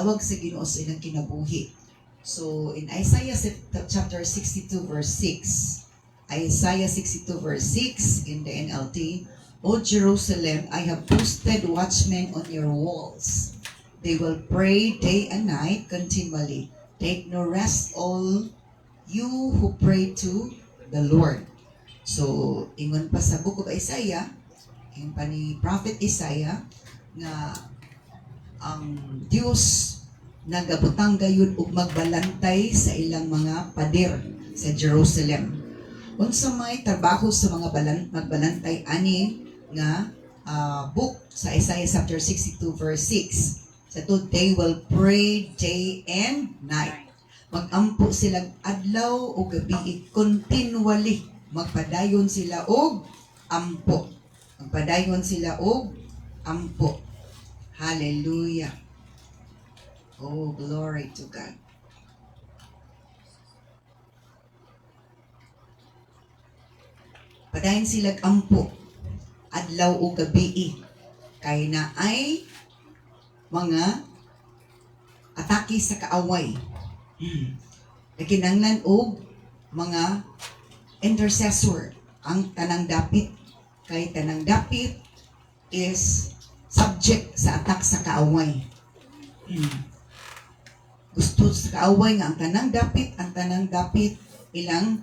awag sa Ginoo sa ilang kinabuhi. So in Isaiah chapter 62 verse 6, Isaiah 62 verse 6 in the NLT, O Jerusalem, I have posted watchmen on your walls. They will pray day and night continually. Take no rest, all you who pray to the Lord. So, ingon pa sa Book of Isaiah, ingon pa ni Prophet Isaiah, nga ang Diyos nagabutang gayud og magbalantay sa ilang mga pader sa Jerusalem. Unsa may trabaho sa mga magbalantay ani nga book sa Isaiah chapter 62 verse 6. Sa to, they will pray day and night. Magampo sila adlaw o gabi, continually magpadayon sila og ampo. Magpadayon sila og ampo. Hallelujah. Oh, glory to God. Padayon sila ampo adlaw o gabi, kay na ay mga atake sa kaaway. Nakinanglan og mga intercessor ang tanang dapit, kay tanang dapit is subject sa attack sa kaaway. Gusto sa kaaway nga ang tanang dapit ilang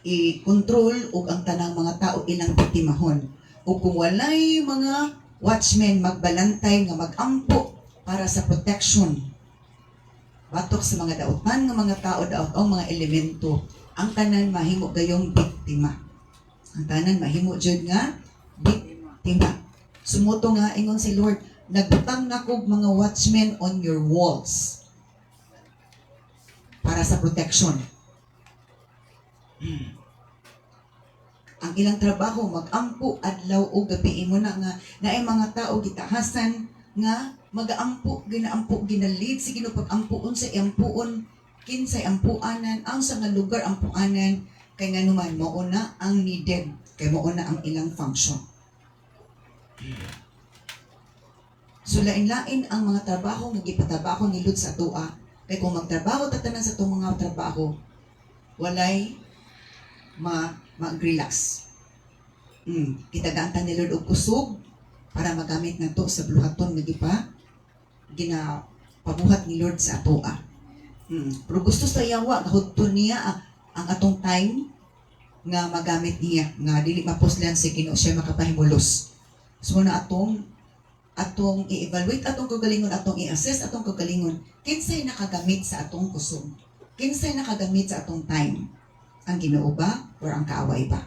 i-control ug ang tanang mga tao ilang bitimahon. O kung walay mga watchmen magbalantay nga magampo para sa protection batok sa mga dautan nga mga tao, daot ang mga elemento, ang tanan mahimo gayong biktima. Ang tanan mahimo jud nga biktima. Sumuto nga ingon si Lord, nagbutang na kog mga watchmen on your walls para sa protection. Ang ilang trabaho magampo adlaw o gabi mo na nga naay mga tao gitahasan nga magaampo ginaampo ginalid si Ginoo pag-ampo unsa ampuon kinsay ampuanan ang sa nga lugar ampuanan kay nganuman mao na ang needed, kay mao na ang ilang function. So lain-lain ang mga trabaho nga gipatrabaho ni Lord sa tua, kay kung magtrabaho ta tanan sa atong mga trabaho walay mag-relax. Kitagaan ni Lord og kusog para magamit nato sa buluhaton nga ginapabuhat ni Lord sa atoa. Pero gusto sa yawa gahudton niya ang atong time nga magamit niya nga dili mapuslan si Ginoo siya makapahimulos. So na atong i-evaluate atong kagalingon, atong i-assess atong kagalingon, kinsay nakagamit sa atong kusog, kinsay nakagamit sa atong time, ang Ginoo ba or ang kaaway ba?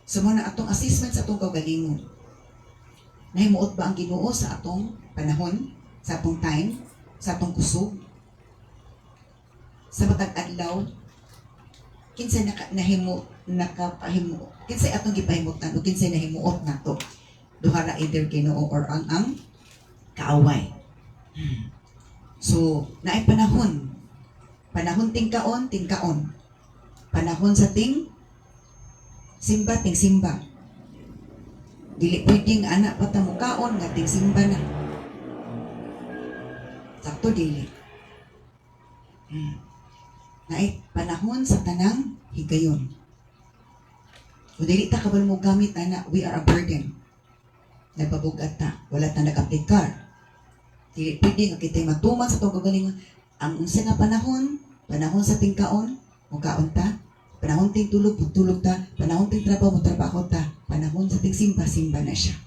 So na atong assessment sa atong kagalingon, nahimuot ba ang Ginoo sa atong panahon, sa atong time, sa atong kusog, sa matag adlaw, kinsay nakapahimo, kinsay atong gipahimutan o kinsay nahimuot nato, duha ra either Ginoo or ang kaaway. So naay panahon tingkaon, panahon sa simba dili pwedeng anak patamukaon nga simba na sakto dili. Naay panahon sa tanang higayon. O dili ta kabal mo gamit ana, we are a burden. Nagpabugat ta, wala ta nag-aplikar. Dili pwede nga kita'y matuman sa itong kagalingon. Ang unsa nga panahon sa tingkaon, mukaon ta. Panahon ting tulog ta. Panahon ting trabaho, trabaho ta. Panahon sa ting simba na siya.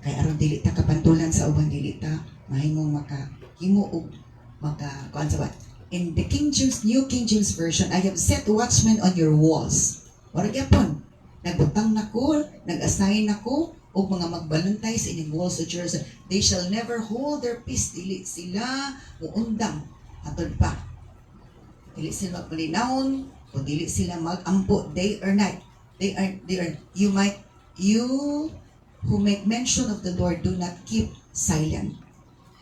Kaya aron dili ta kapantulan sa ubang, dili ta mahimong makahimo og kuan sa what? In the New King James Version, I have set watchmen on your walls. Wala gyapon. Nagbutang nako, nag-assign nako og mga magbalantay sa inyong walls of Jerusalem. They shall never hold their peace. Dili sila muundang atod pa. Dili sila magpalinawon, o dili sila magampo day or night. They are you who make mention of the Lord, do not keep silent.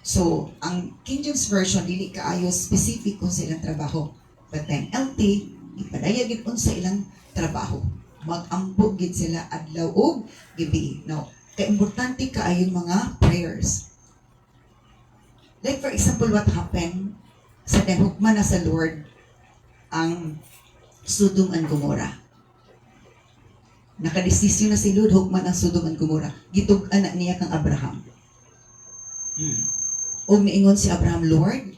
So, ang King James Version, dili kaayo specific kung sa ilang trabaho. But then, LT, ipadayagin kung sa ilang trabaho. Mag-ampo gid sila adlaw ug gabi. Now, kay importante kaayo mga prayers. Like for example, what happened sa hukman na sa Lord ang Sodom and Gomorrah. Nakadesisyon na si Lord, hukman ang Sodom and Gomorrah. Gitug-an na niya kang Abraham. O miingon si Abraham, Lord,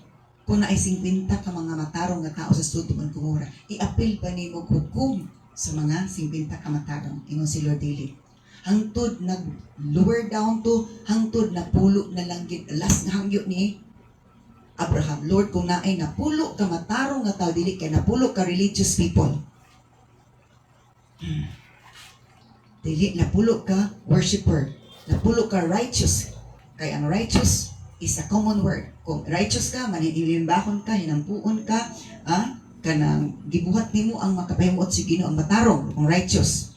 kung naay 50 ka mga matarong nga tao sa Sodom and Gomorrah, i-appeal ba ni mo hukum sa mga 50 ka matarong? Ingon si Lord dili. Hangtod nag-lower down to, hangtod na pulo na lang gid last nga hangyo ni Abraham. Lord, kung naay napulo ka matarong nga tao, dili kay napulo ka religious people. Dili napulo ka worshiper, napulo ka righteous. Kay ang righteous is a common word. Kung righteous ka, manilimbahon ka, hinampuon ka, kanang gibuhat nimo ang makapahimuot si Ginoo ang matarong, kung righteous.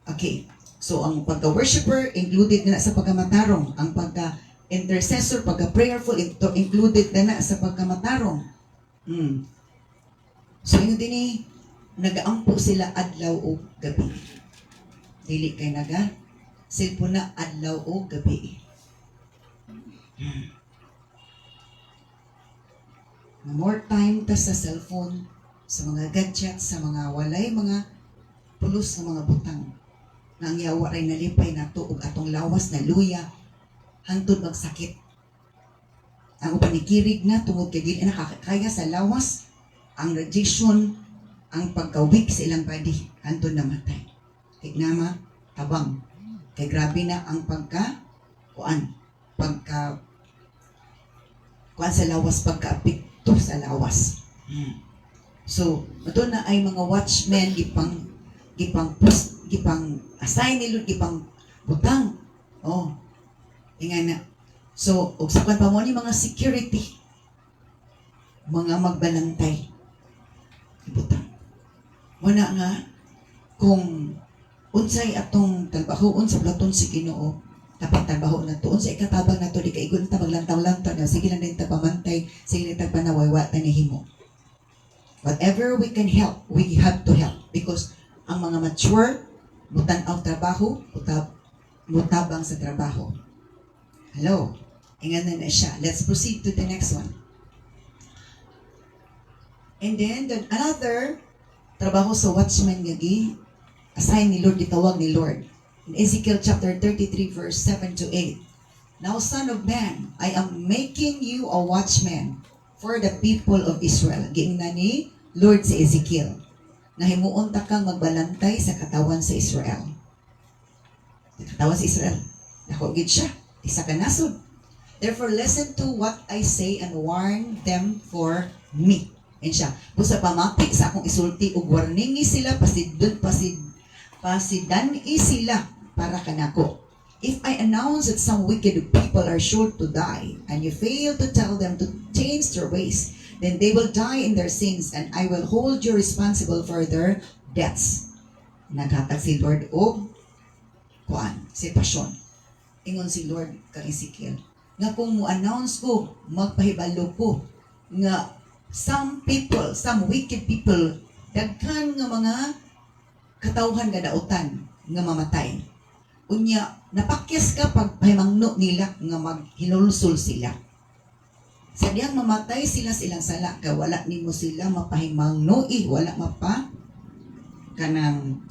Okay. So ang pagka-worshipper included na sa pagkamatarong, ang pagka-intercessor, pagka-prayerful included na sa pagkamatarong. So yun din nagaampo sila adlaw o gabi. Dili kay naga cellphone na adlaw o gabi. More time ta sa cellphone, sa mga gadgets, sa mga walay mga pulos ng mga butang. Na ang yawa ray nalipay nato ug atong lawas na luya hangtod magsakit. Ang panikirig na tungod kay dili nakakaya sa lawas, ang radiation, ang pagkawik sa ilang body hangtod namatay. Tignama tabang. Kay grabe na ang pagka sa lawas, pagka-apekto sa lawas. So, ito na ay mga watchmen gipang assign nilo gipang butang. Inga na. So, ug sa pa mo ni mga security, mga magbalantay. Ibutang. Muna nga kung unsay atong trabahoon sa platon si Ginoo, dapat trabaho na to. Unsay katabang na to, di kaigon ta maglantaw-lantaw na, sige lang din ta pamantay, sige lang ta panaway-wa ta ni himo. Whatever we can help, we have to help. Because ang mga mature, mutanaw trabaho, mutabang sa trabaho. Hello? Ingan na siya. Let's proceed to the next one. And then, another trabaho sa watchman gagi, assign ni Lord, gitawag ni Lord. In Ezekiel chapter 33 verse 7 to 8. Now, son of man, I am making you a watchman for the people of Israel. Giingnan ni Lord si Ezekiel. Nahimuon ta kang magbalantay sa katawan sa Israel. Sa katawan sa Israel. Dako gid siya. Isa ka nasod. Therefore, listen to what I say and warn them for me. And siya, busa pamati sa akong isulti ug warningi sila pasidani sila para kanako. If I announce that some wicked people are sure to die, and you fail to tell them to change their ways, then they will die in their sins, and I will hold you responsible for their deaths. Naghatag si Lord o sitwasyon. Ingon si Lord kang Ezekiel, nga kung mo-announce ko, magpahibalo ko, nga some wicked people, daghan nga mga katawhan nga dautan nga mamatay. Unya, napakyas ka pagpahimangno nila nga maghinulsul sila. Sa diyang mamatay sila silang sala, ka wala nimo sila mapahimangno, wala mapa kanang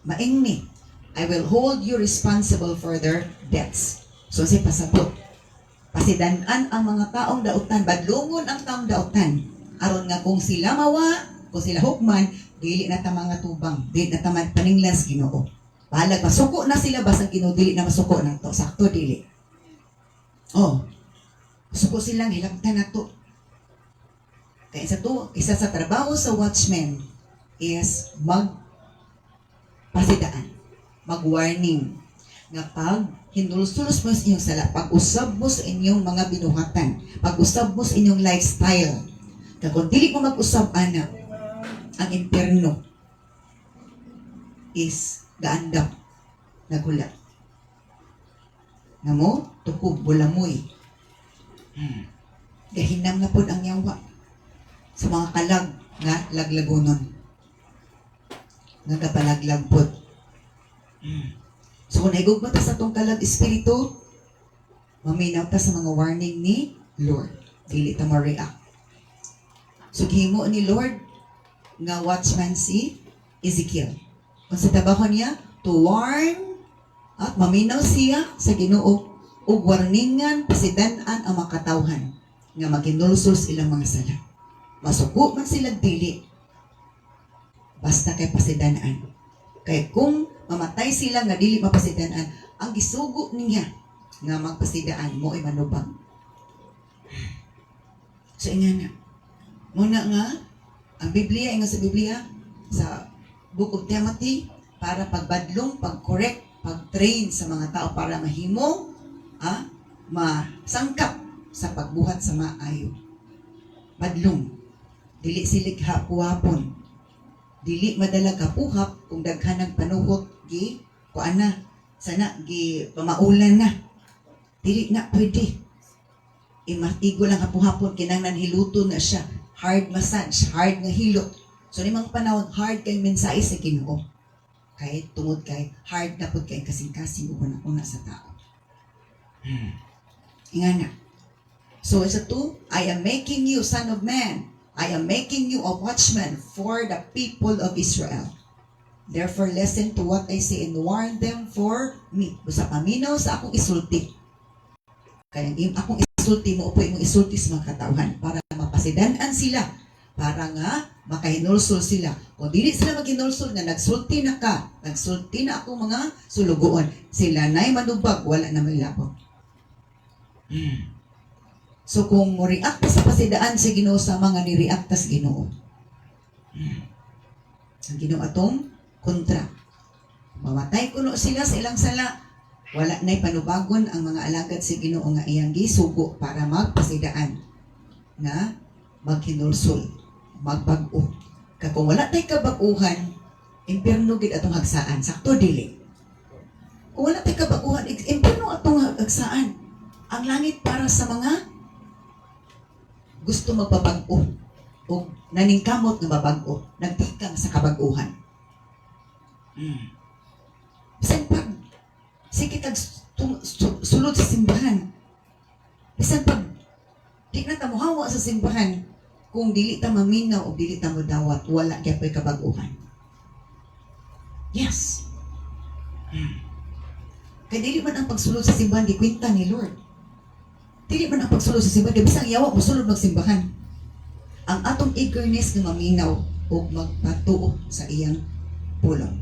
maingni. I will hold you responsible for their deaths. So si pasabot, pasidanan ang mga taong dautan, badlungon ang taong dautan, aron nga kung sila mawa, kung sila hukman, dili na ta mga tubang, dili na ta paninglas Ginoo. Bahalag masuko na sila, basta Ginoo dili na masuko na to, sakto dili. Suko silang hilabtan na to. Kaya isa sa trabaho sa watchman is magpasidaan, mag-warning, nga pag hinulsulos mo sa inyong sala, pag-usab mo sa inyong mga binuhatan, pag-usab mo sa inyong lifestyle, kung dili mo mag-usab, anak, ang impyerno is gaandap, nagulat. Namo, tukog, bulamoy. Gahinam na po ang yawa sa mga kalag, nga laglagonon. Nga kapalaglagpod. So kung naigugma ta sa tong kalag espiritu, maminaw ta sa mga warning ni Lord. Dili ta ma-react. So gihimo ni Lord nga watchman si Ezekiel. Kung sa trabaho niya, to warn at maminaw siya sa Ginoo ug warningan pasidan-an ang makatawhan nga maginulsol ilang mga sala. Masuko man sila dili. Basta kay pasidan-an. Kay kung mamatay sila nga dili mapasidan-an, ang gisugo niya nga magpasidaan mo ay manubag. So ingana. Muna nga ang Biblia, ingon sa Biblia sa Book of Timothy para pagbadlong, pag-correct, pag-train sa mga tao para mahimo masangkap sa pagbuhat sa maayo. Badlong. Dili silig hapuhapon. Dili madalag hapuhap kung daghan ng panuhot gi kuana sana gi pamaulan na. Dili na pwede. Imatigo lang hapuhapon kinahanglan hiluton na siya. Hard massage, hard nga hilot. So nimang panahon hard kay mensahe sa Ginoo. Kay tungod kay hard na pud kay kasing-kasing una sa tao. Ingana. So sa 2, I am making you, son of man, I am making you a watchman for the people of Israel. Therefore, listen to what I say and warn them for me. Busa paminaw sa akong isulti. Kaya akong isulti mo, upoy mong isulti sa mga katawhan para mapasidan-an sila. Para nga makahinulsol sila. Kung dili sila maghinulsol nga nagsulti na ka, nagsulti na akong mga sulugoon, sila na'y manubag, wala na may labot. So kung mo-react sa pasidaan sa Ginoo sa mga ni-react sa Ginoo. Ang Ginoo atong kontra. Mamatay kuno sila sa ilang sala. Wala na'y panubagon ang mga alagad sa Ginoo nga iyang gisugo para magpasidaan na maghinulsol, magbag-o. Kung wala tay kabag-uhan, impyerno gid atong hagsaan. Sakto dili. Kung wala tay kabag-uhan, impyerno atong hagsaan. Ang langit para sa mga gusto magpabag-o o naningkamot nga babag-o, nagtikang sa kabag-uhan. Bisan pag sige tag sulod sa simbahan. Bisan pag di na ta mohawa sa simbahan, kung dili ta maminaw o dili ta modawat, wala gyapon kabag-uhan. Yes. Kaya dili man ang pagsulod sa simbahan gikwenta ni Lord. Dili man ang pagsulod sa simbahan, kaya bisang yawa mosulod magsimbahan. Ang atong eagerness nga maminaw o magpatuo sa iyang pulong.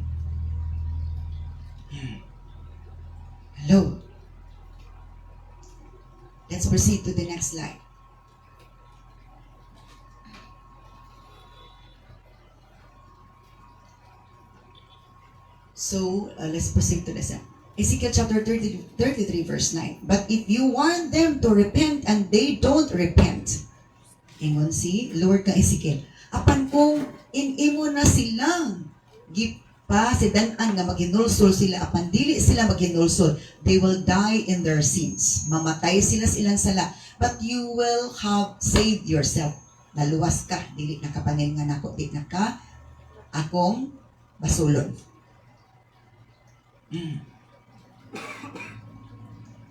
Hello. Let's proceed to the next slide. So, let's proceed to this. Ezekiel chapter 33 verse 9. But if you want them to repent and they don't repent, ingon si Lord ka Ezekiel, apan kung imo na silang gipasidan-an nga maghinulsol sila, apan dili sila maghinulsol, they will die in their sins. Mamatay sila sa ilang sala, but you will have saved yourself. Naluwas ka, dili nakapangil nga nako, di na ka akong basulod.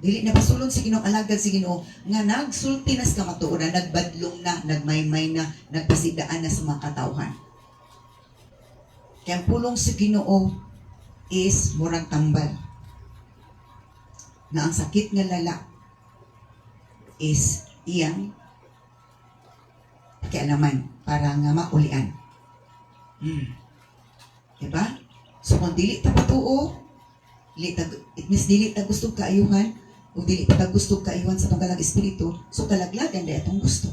Dili na basulod si Ginoo, alagad si Ginoo nga nagsulti na sa kamatuoran, nagbadlong na, nagmaymay na, nagpasidaan na sa mga katawhan. Kaya ang pulong si Ginoo is murang tambal. Na ang sakit nga lala is iyang pakialaman para nga maulian. Diba? So kung dili ta patuo, it means dili ta gusto kaayuhan, o dili ta gusto kaayuhan sa tunggalang espiritu, so kalaglagan di atong gusto.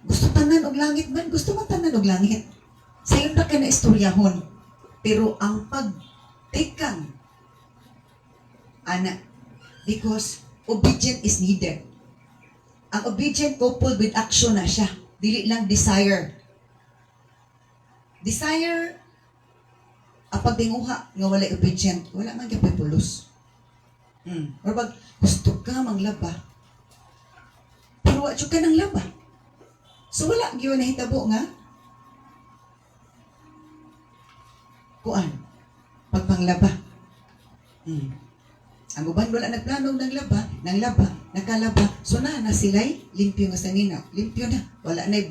Gusto tanan og langit man, gusto man tanan og langit. Sayon ra ka na istoryahon. Pero ang pagtikang ana, because obedient is needed. Ang obedient coupled with action na siya. Dili lang desire. Desire ang pagdinguha nga walay obedient, wala man gyapon pulos. Or pag gusto ka manglaba, pero wa jud ka nang laba. So wala gyud nahitabo nga kuan pagpanglaba. Ang uban wala nagplano ng laba, nakalaba. So na sila'y limpyo nga sa ninaw. Limpyo na. Wala na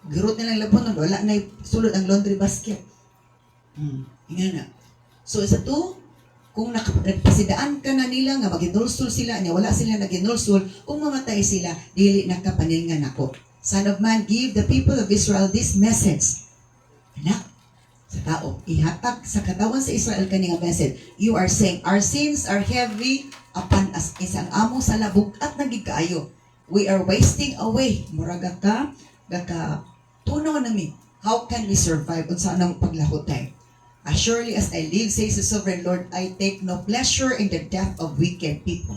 gurot na lang labon, wala na sulod ang laundry basket. Nga na. So isa to, kung nagpasidaan ka na nila nga maginulsul sila, niya wala sila naginulsul, kung mamatay sila, dili nakapaningan ako. Son of man, give the people of Israel this message. Anak, sa tao, ihatag sa katawan sa Israel kaning message. You are saying, our sins are heavy upon us. Isang amo sa labog at nagigkaayo. We are wasting away. Muraga ka, tunaw nami. How can we survive? Unsa nang paglahutay? As surely as I live, says the sovereign Lord, I take no pleasure in the death of wicked people.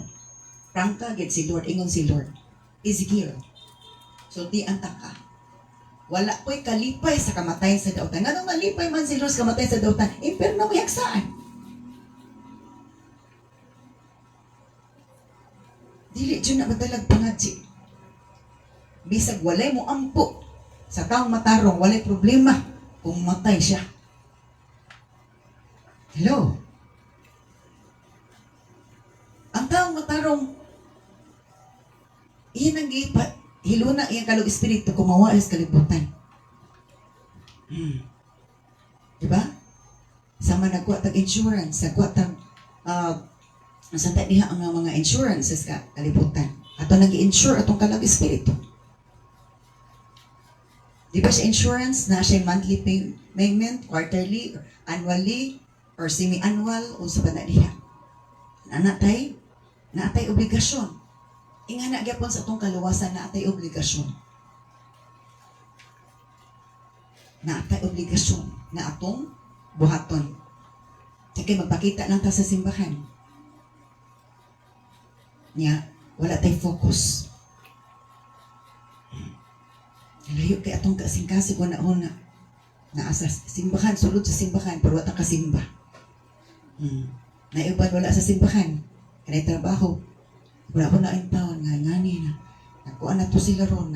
Prangka, get si Lord, ingon si Lord. Ezekiel. So, di antaka. Wala ko'y kalipay sa kamatayan sa dautan. Nga nung malipay man si Lord sa kamatayan sa dautan, imperno may haksaan. Dili dyan na madalag pangadji. Bisag walay mo ampo sa taong matarong, walay problema kung matay siya. Hello? Ang taong matarong, iyan ang gipat, hiluna iyang kalog espiritu kumawa sa kalibutan. Diba? Sama nagkuha tag insurance, nagkuha tag santa diha ang mga insurances ka kalibutan. Ato nag-insure atong kalog espiritu. Diba sa insurance na siya monthly payment, quarterly, annually, or semi-annual, o sa na diha. Naatay obligasyon. Ingana gyapon sa atong kaluwasan na atay obligasyon. Na atay obligasyon na atong buhaton. Kaya magpakita lang ta sa simbahan. Nya, wala tay focus. Layo kay atong kasing-kasig una-una. Naasa simbahan, sulod sa simbahan, pero wala kasimba. Naiuban wala sa simbahan. Kanay trabaho. Wala ko na ang taon nga ngani na. Nagkuha na to sila ron.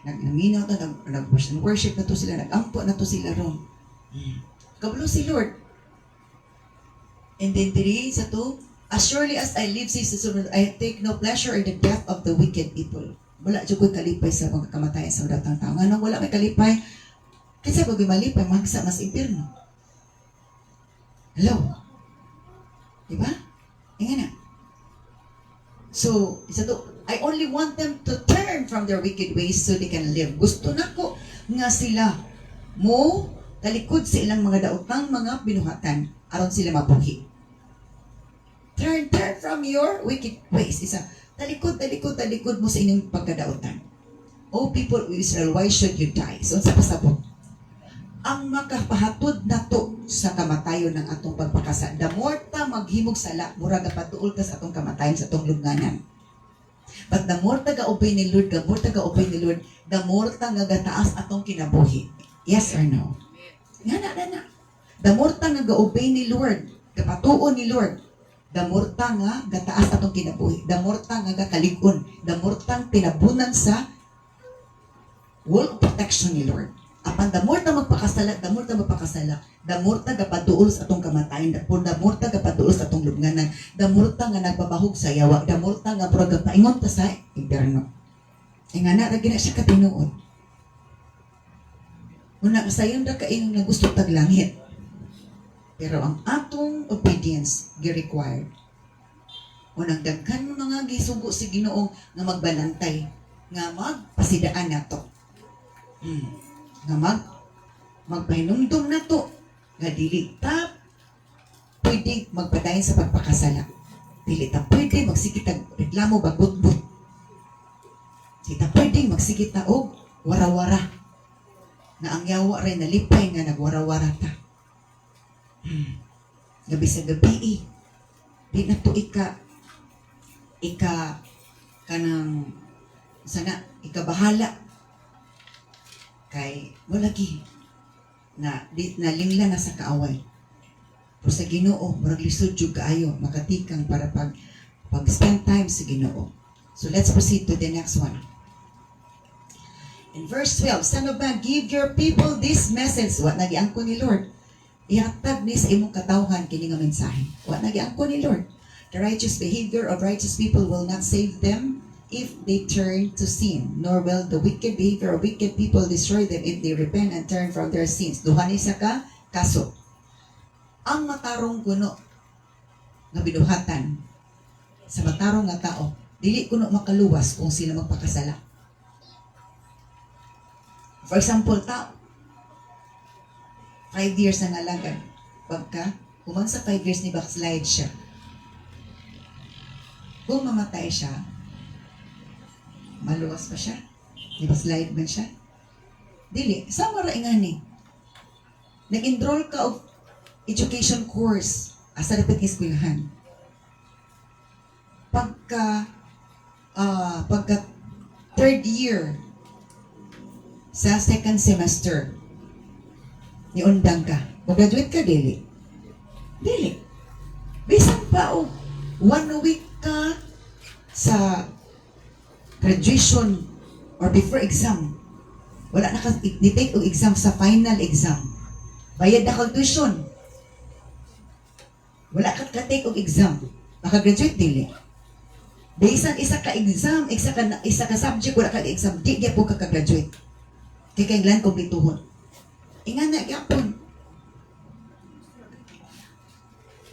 Nagminaw na, nag-worship na to sila. Nagampo na to sila ron. Kabalo si Lord. And then diri sa to, as surely as I live, says the Lord, I take no pleasure in the death of the wicked people. Wala dyan ko'y kalipay sa mga kamatayan sa datang tao. Nga nang wala may kalipay, kasi pag malipay, magsa mas impirno. Hello? Diba? Nga na. So, isa to, I only want them to turn from their wicked ways so they can live. Gusto na ko nga sila mo talikod sa ilang mga daotang mga binuhatan aron sila mabuhi. Turn from your wicked ways. Isa, talikod mo sa inyong pagkadaotan. O people of Israel, why should you die? So, sa pasabot, ang makapahatod na to sa kamatayon ng atong pagpakasa. Damorta maghimog sala, muraga patuol ka sa atong kamatayon sa atong lugnanan. But damorta ga-obey ni Lord, damorta nga gataas atong kinabuhi. Yes or no? Nga. Damorta nga ga-obey ni Lord, kapatuon ni Lord, damorta nga gataas atong kinabuhi. Damorta nga gakalig-on. Damorta tinabunan sa wall of protection ni Lord. Apan damorta magpakasala, damorta gapatuol sa atong kamatayon, damorta gapatuol sa atong lubnganan, damorta nga nagbabahog sa yawa, damorta nga pura gapaingon ta sa impierno. Nga na ra gina siya katinuod. Una kasayon ra kaingon nga gusto tag langit. Pero ang atong obedience gi-required. Unang daghan mga gisugo si Ginoo nga magbalantay, nga magpasidaan nato. Nga magpahinumdum na to nga dili ta pwede magpadayon sa pagpakasala. Dili ta pwede magsikitag reklamo bagutbut. Dili ta pwede magsikita og warawara na ang yawa rin nalipay nga nagwarawara ta. Gabi sa gabi di na to kanang sana ikabahala kay walagi na lingla na sa kaaway. Pero sa Ginoo, murag lisod jud kaayo makatikang para pag spend time sa Ginoo. So let's proceed to the next one. In verse 12, Son of man, give your people this message. Wa nagiangko ni Lord. Ihatag ni sa imong katawhan kini nga mensahe. Wa nagiangko ni Lord. The righteous behavior of righteous people will not save them if they turn to sin, nor will the wicked behavior of wicked people destroy them if they repent and turn from their sins. Duha ni sa kaso. Ang matarong kuno nga binuhatan sa matarong nga tao, dili kuno makaluwas kung sila magpakasala. For example, tao, 5 years na nalagad. Pagka, kuman sa 5 years ni backslide siya. Kung mamatay siya, maluwas pa siya? Di backslide man siya? Dili, sama ra ingani. Nag-enroll ka og education course asa dapat eskwelahan. Pagka third year sa second semester, niundang ka. Mag-graduate ka, dili. Dili. Bisan pa o 1 week ka sa graduation or before exam. Wala na ka i-take o exam sa final exam. Bayad na kang tuition. Wala ka take o exam. Maka-graduate, dili. Bisan isa ka exam, isa ka subject, wala ka exam, di po ka graduate. Kaya kailan kumplituhon. Ingan na yapon.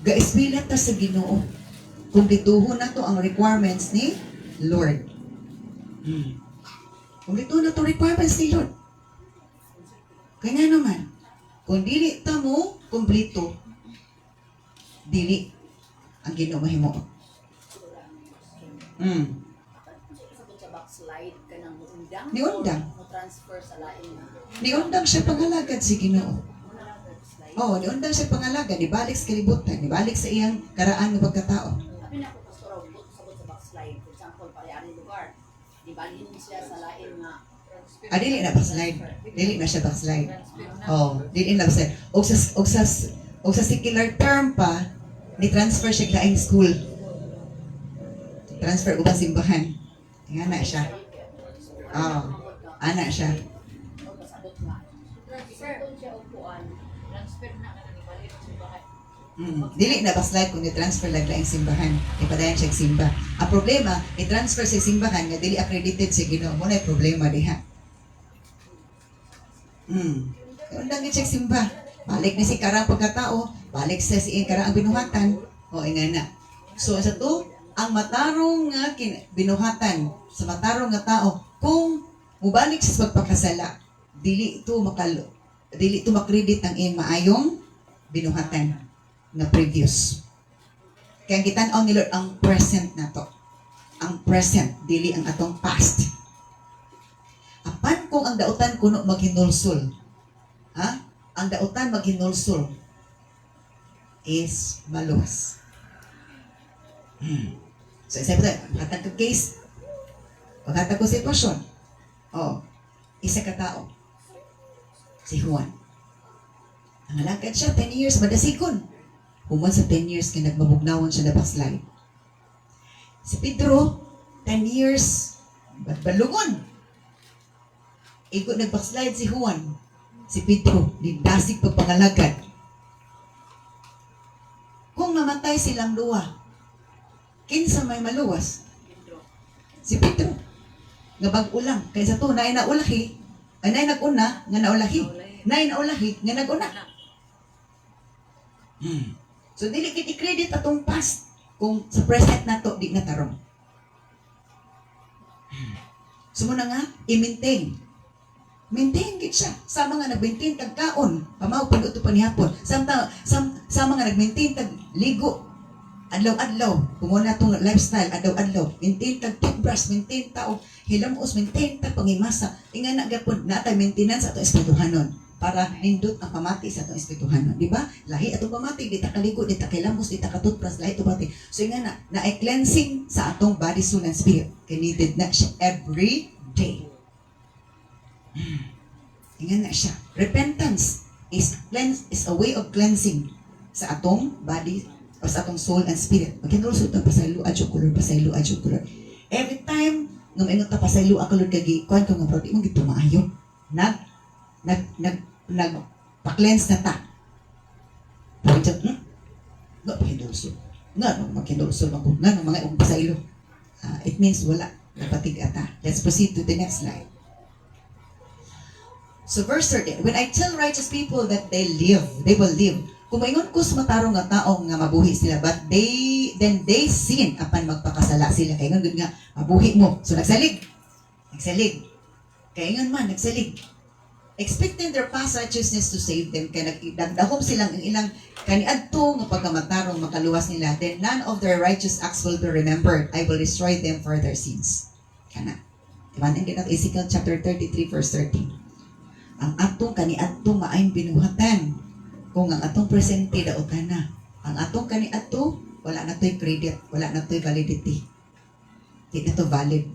Gaiswila ta sa Ginoo. Kumplituhon na to ang requirements ni Lord. Kumplituhon na to requirements ni Lord. Kaya naman, kung dili ta mo kumplito, dili ang Ginoo mahimo. Backslide ka ng undang. Niundang. Transfer sa lain na. Niundang siya pangalagad si Ginoo. Oo, niundang siya pangalagad. Nibalik sa kalibutan. Nibalik sa iyang karaan ng pagkatao. Sabi na ko, Pastor, sabot sa backslide. For example, pariari lugar. Di balhin siya sa lain nga. Dili na backslide. Dili na siya backslide. Oo, dili na backslide. O sa secular term pa, ni-transfer siya laing school. Transfer ubang simbahan. Nga na siya. Oo. Ana siya. Dili na backslide kung ni-transfer lang laing simbahan. Ipadayan siya simba. Ang problema, i-transfer sa simbahan nga dili accredited sa Ginoo. Muna yung problema diha. Undang siya simba. Balik ni si karang pagkatao. Balik sa si karang binuhatan. O nga na. So sa to, ang matarong nga binuhatan sa matarong nga tao, kung mubalik sa pagpakasala, dili ito makredit ang iyang maayong binuhatan na previous. Kaya kita ni Lord ang present na to. Ang present, dili ang atong past. Apan kung ang dautan kuno maghinulsol, ang dautan maghinulsol is maluwas. So, isa po tayo, pagkatag ko case, pagkatag ko sitwasyon, isa ka tao, si Juan. Ang alagad siya, 10 years, madasikon. Human sa 10 years, kaya nagmabugnawan siya na backslide. Si Pedro, 10 years, balungon. Igo nag-backslide si Juan. Si Pedro, nidasig pagpangalagad. Kung mamatay silang duwa, kinsa may maluwas? Si Pedro. Nga bag-ulang. Kaysa to, naay naulahi. Ay, naay nag-una, nga naulahi. Naay naulahi, nga nag-una. So, dili i-credit atong past. Kung sa present na to, di natarong. So, muna nga, i-maintain. Maintain gid siya. Sama nga nag-maintain tag-kaon. Pamaw, pag-uto pa ni hapon. Sama nga nag-maintain tag-ligo. Adlaw-adlaw, kumuna itong lifestyle, adlaw-adlaw, maintain tag toothbrush, maintain tao, hilamos, maintain tag pangimasa. Inga na gapon, natay maintenance ato espirituhanon para nindot ang pamati sa atong espirituhanon. Di ba? Lahi atong pamati, di ta kaligo, di ta kilamos, di ta ka-toothbrush, lahi itong pamati. So inga na cleansing sa atong body, soul, and spirit. Kaya needed na siya every day. Inga na siya. Repentance is a way of cleansing sa atong body, o sa atong soul and spirit. Magkinulsot ang pasaylo, adyo kulor. Every time nga maingon ta pasaylo ako lud kay kuan ko nga bro di mo gid maayo. Nag pa-cleanse na ta. Pagkat nga pakindulso. Nga makindulso nga mga pasaylo. It means wala napatig ata. Let's proceed to the next slide. So verse 13, when I tell righteous people that they will live. Kung maingon ko sa matarong nga tao nga mabuhi sila, but then they sin apan magpakasala sila. Kaya nga nga, mabuhi mo. So nagsalig. Kaya nga man, nagsalig. Expecting their past righteousness to save them. Kaya nagdagdahom silang ilang kaniadto nga pagkamatarong makaluwas nila. Then none of their righteous acts will be remembered. I will destroy them for their sins. Kana. Diba? And then Ezekiel chapter 33 verse 13. Ang atong kaniadto maayon binuhatan. Kung ang atong presente daotan na. Ang atong kaniadto wala na to'y credit, wala na to'y validity. Di na to valid.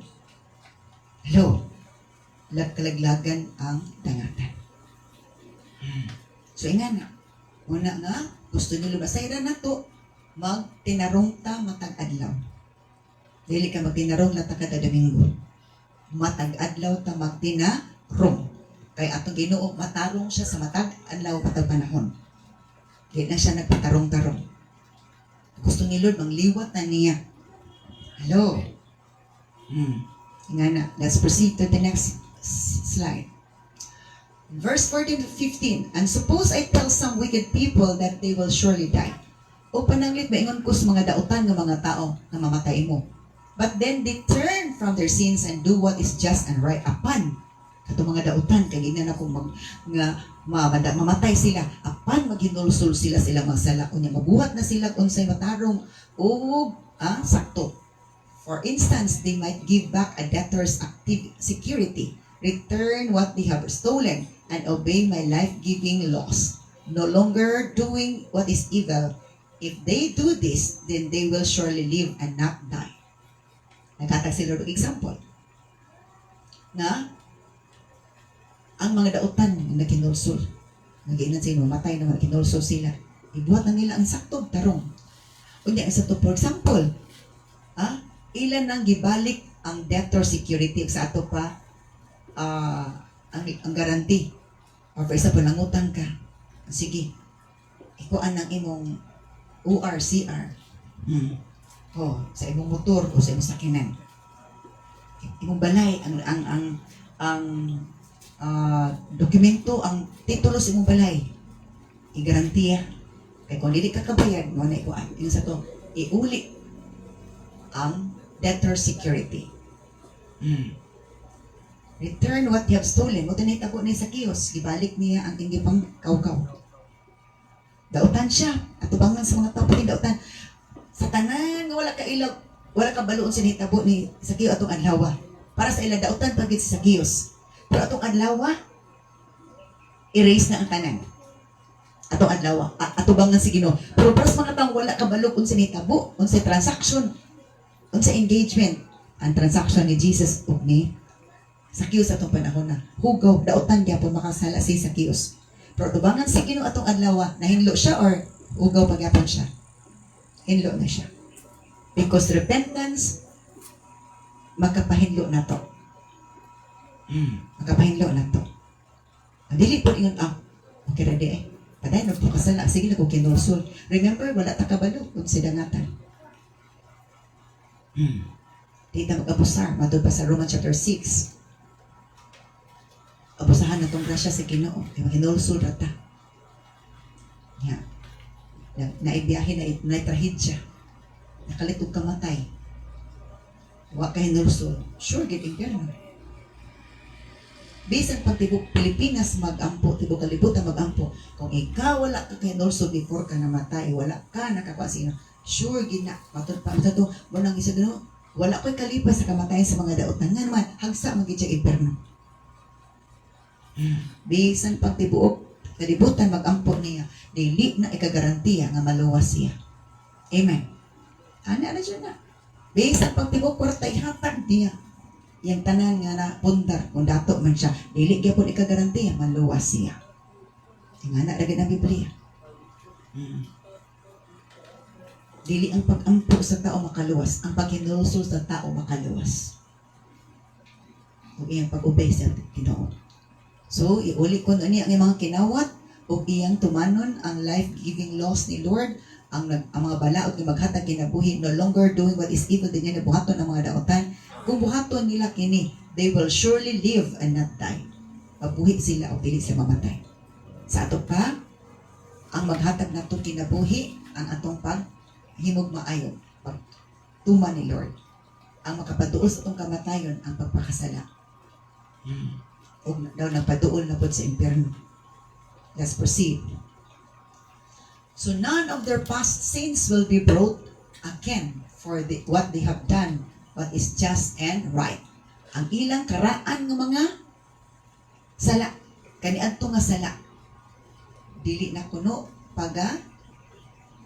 Hello. Kalaglagan ang dangatan. So inga na. Una nga, gusto nyo lumasayra na to, magtinarong ta matag adlaw. Dili ka magtinarong lata kada Domingo. Matag adlaw ta magtinarong. Kaya atong Ginoo matarong siya sa matag adlaw patag panahon. Di na siya nagpatarong-tarong. Gusto ni Lord mangliwat na niya. Hello. Nga na. Let's proceed to the next slide. Verse 14 to 15. And suppose I tell some wicked people that they will surely die. O pananglit maingon ko sa mga dautan ng mga tao na mamatay mo. But then they turn from their sins and do what is just and right upon kato mga dautan kay ina na kung mamatay sila apan maghinulsul sila magsala unya mabuhat na sila unsay matarong o sakto. For instance, they might give back a debtor's active security, return what they have stolen, and obey my life-giving laws, no longer doing what is evil. If they do this, then they will surely live and not die. Nagkatag sila ng example na ang mga dautan na kinulsul. Nagiinan sila, mamatay na kinulsul sila. Ibuhat na nila ang saktog tarong. Unya, isa to, for example, ilan nang gibalik ang debtor security sa ato pa ang guarantee. Or for example, nangutang ka. Sige, ikuan ng imong ORCR. Sa imong motor o sa imong sakinan. Imong balay, ang dokumento, ang titulo sa imong balay, i-garantiya. Kaya kung hindi ka kabayad, mo na ikuan. Yung sa to, iuli ang debtor security. Return what you have stolen. Mo tinitabo ni Zacchaeus, ibalik niya ang hindi pang kaukaw. Dautan siya. At tubangan sa mga tao, pati dautan. Sa tanan, wala ka ilaw, wala ka baloon sinitabo ni Zacchaeus atong adlaw. Para sa ilang dautan, pagit si Zacchaeus. Pero atong adlaw, erase na ang tanan. Atong adlaw, atubangan si Ginoo. Pero para sa mga taong wala ka baloon kung sinitabo, kung sa transaction, kung sa engagement, ang transaction ni Jesus o ni Zacchaeus atong panahon na. Hugaw, dautan niya po makasala si Zacchaeus. Pero tubangan si Ginoo atong adlaw, nahinlo siya or hugaw pagyapon siya? Hinlo na siya. Because repentance, magkapahinlo na to. Magkapahinlo na to. Dili po ingon, okay ready eh. Paday, nagpakasala. Sige na kung kinulsul. Remember, wala ta kabalo kung sidangatan. Dito mag-abusar. Matod pa sa Romans chapter 6. Abusahan na itong grasya sa Ginoo. Kinulsul na ta. Naibiyahe, naitrahid siya. Nakalitog kamatay. Wa ka hinulsul. Sure, getting pero. Bisan pag tibok Pilipinas mag-ampo, tibok kalibutan mag-ampo. Kung ikaw wala ka hinulsul before ka namatay, wala ka nakakwasino. Sure, gina. Matod pa, matod mo nang isa gano. Wala ko'y kalipas sa kamatayan sa mga daotan. Nga naman, hagsa mag-itya imperno. Bisan pag tibuok, kalibutan mag-ampo niya. Dili na ikagarantiya nga maluwas siya. Amen. Ana na siya na. Bisan pag tibok kwarta, ihatag niya. Yang tanan nga na pundar, kung dato man siya, dili gyapon ikagarantiya, maluwas siya. Nga na lagi ng Biblia. Dili ang pag-ampo sa tao makaluwas, ang paghinulsul sa tao makaluwas. ug iyang pag-obey sa Ginoo. So iuli ko ani ang mga kinawat ug iyang tumanon ang life-giving laws ni Lord, ang mga balaod nga maghatag kinabuhi, no longer doing what is evil din nga buhaton ang mga daotan. Kung buhaton nila kini, they will surely live and not die. Mabuhi sila o dili sila mamatay. Sa ato pa, ang maghatag nato kinabuhi, ang atong paghimog maayo, pagtuman ni Lord. Ang makapaduol sa atong kamatayon, ang pagpakasala. O daw nagpaduol na po sa impyerno. Let's proceed. So none of their past sins will be brought again for what they have done, what is just and right. Ang ilang karaan ng mga sala, kaniadto nga sala, dili na kuno paga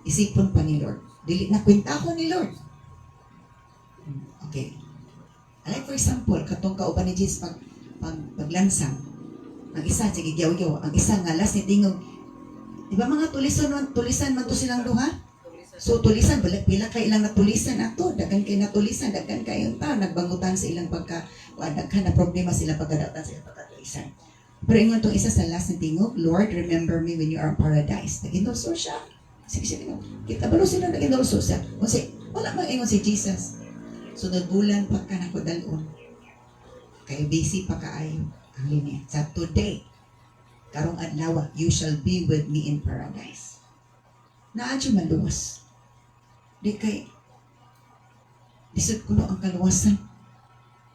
isipon pa ni Lord. Dili na kwentahon ni Lord. Okay. Like for example, katong kauban ni Jesus paglansang. Ang isa, sige, gyaw-gyaw. Ang isa nga, last ni tingog. Di ba mga tulisan man to silang duha? So tulisan, pila kay ilang natulisan ato, daghan kay natulisan, daghan kay yung tao, nagbangutan sa ilang daghan na problema sila pagkadatan sa ilang pagkatulisan. Pero ingon tong isa sa last ni tingog, Lord, remember me when you are in paradise. Nag-endorso siya. Sige siya, kita balo sila nag-endorso siya. Kasi, wala mang ingon si Jesus. So nagbulan pa ka na ko dalon. Kaya busy pa kaayo ang linya. Sa today, karong adlaw, you shall be with me in paradise. Naadyo maluwas. Di kay, lisod kuno ang kaluwasan.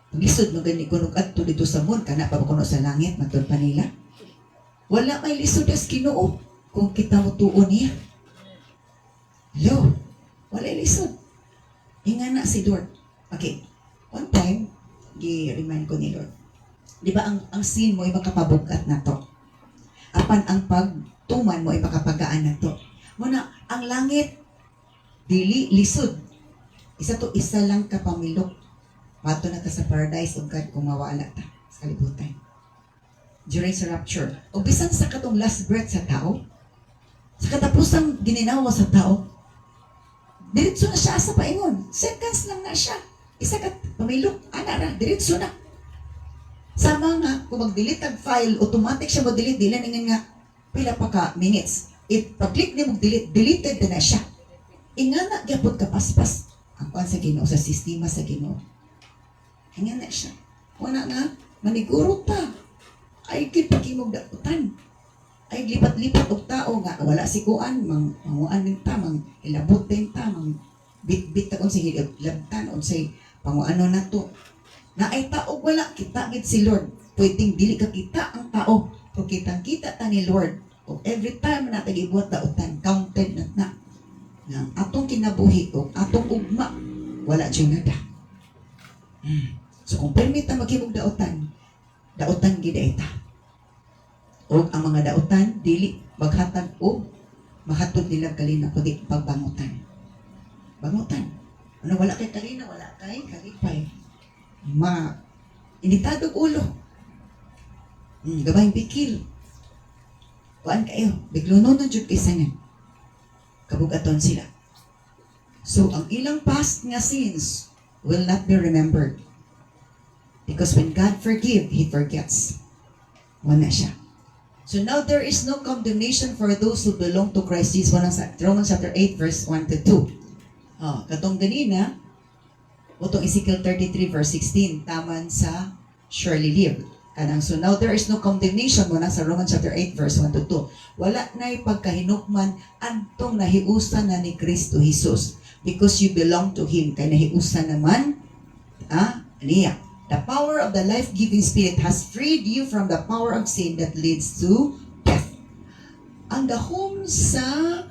Pag lisod mo gani kuno adto dito sa moon, kana pa kuno sa langit, matod pa nila. Wala may lisod as Ginoo kung kita mo tuon niya. Hello, wala lisod. Inga na si Lord. Okay, one time, gi-remind ko ni Lord. Di ba ang sin mo ay makapabugat na to? Apan ang pagtuman mo ay makapagaan na to. Muna, ang langit, dili, lisod. Isa lang ka pamilok. Pato na ka sa paradise o God kung mawala ta sa kalibutan. During sa rapture. O bisan sa katong last breath sa tao, sa katapusang gininawa sa tao, diretso na siya sa paingon. Seconds lang na siya. Isa ka pamilok, ana diretso na. Sama nga, kung mag-delete ang file, automatic siya mag-delete, dila nga pila pa ka minutes. Pag-click niya mag-delete, deleted na siya. Inga na, gyapon ka paspas. Ang kuwan sa Ginoo, sa sistema sa Ginoo. Inga na siya. Wala nga, maniguro pa. Ay, kipagimog dakutan. Ay, lipat-lipat og tao nga. Wala si kuan, manguan din ta, ilabot din ta, bit-bit ta kung sa hilabtan, o sa panguano na to. Na ay tao wala, kita gid si Lord. Pwedeng dili ka kita ang tao. Pero kitang-kita ta ni Lord. O every time na tagibuhat dautan, counted na. Nga atong kinabuhi o atong ugma, wala dyan nada. So kung permita maghimog dautan gid ita. O ang mga dautan, dili maghatag o mahatod nila kalina kundi pagbangutan. Bangutan. Ano wala kay kalina, wala kay kalipay. Initadog ulo. Gabayng bikil. Kuan kayo, biglunon na jud kaysa nga. Kabugaton sila. So, ang ilang past nga sins will not be remembered. Because when God forgive, He forgets. Wala siya. So now there is no condemnation for those who belong to Christ Jesus. Romans chapter 8 verse 1 to 2. Katong ganina, utong Ezekiel 33 verse 16, taman sa surely live. So now there is no condemnation mo na sa Romans chapter 8 verse 1 to 2. Wala na'y pagkahinukman antong nahiusan na ni Kristo Jesus. Because you belong to Him. Kaya nahiusan naman, niya. The power of the life-giving Spirit has freed you from the power of sin that leads to death. Ang dahom sa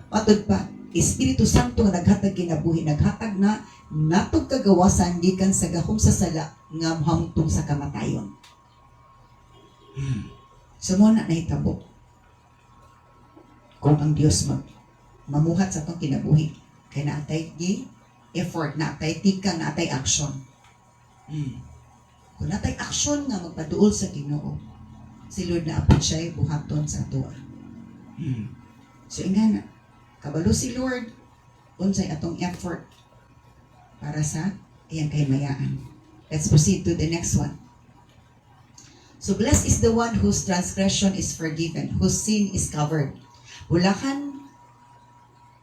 patod pa, Espiritu Santo nga naghatag kinabuhi, naghatag na natog kagawasan gikan sa gahom sa sala nga hamtong sa kamatayon. So mo na nahitabo. Kung ang Dios mamuhat sa itong kinabuhi, kaya naatay effort, naatay tika, naatay action. Kung naatay action nga magpaduol sa Ginoo, si Lord na apod siya buhaton sa tuwa. So ingana, kabalo si Lord, unsay atong effort para sa iyang kahimayaan. Let's proceed to the next one. So blessed is the one whose transgression is forgiven, whose sin is covered. Bulakan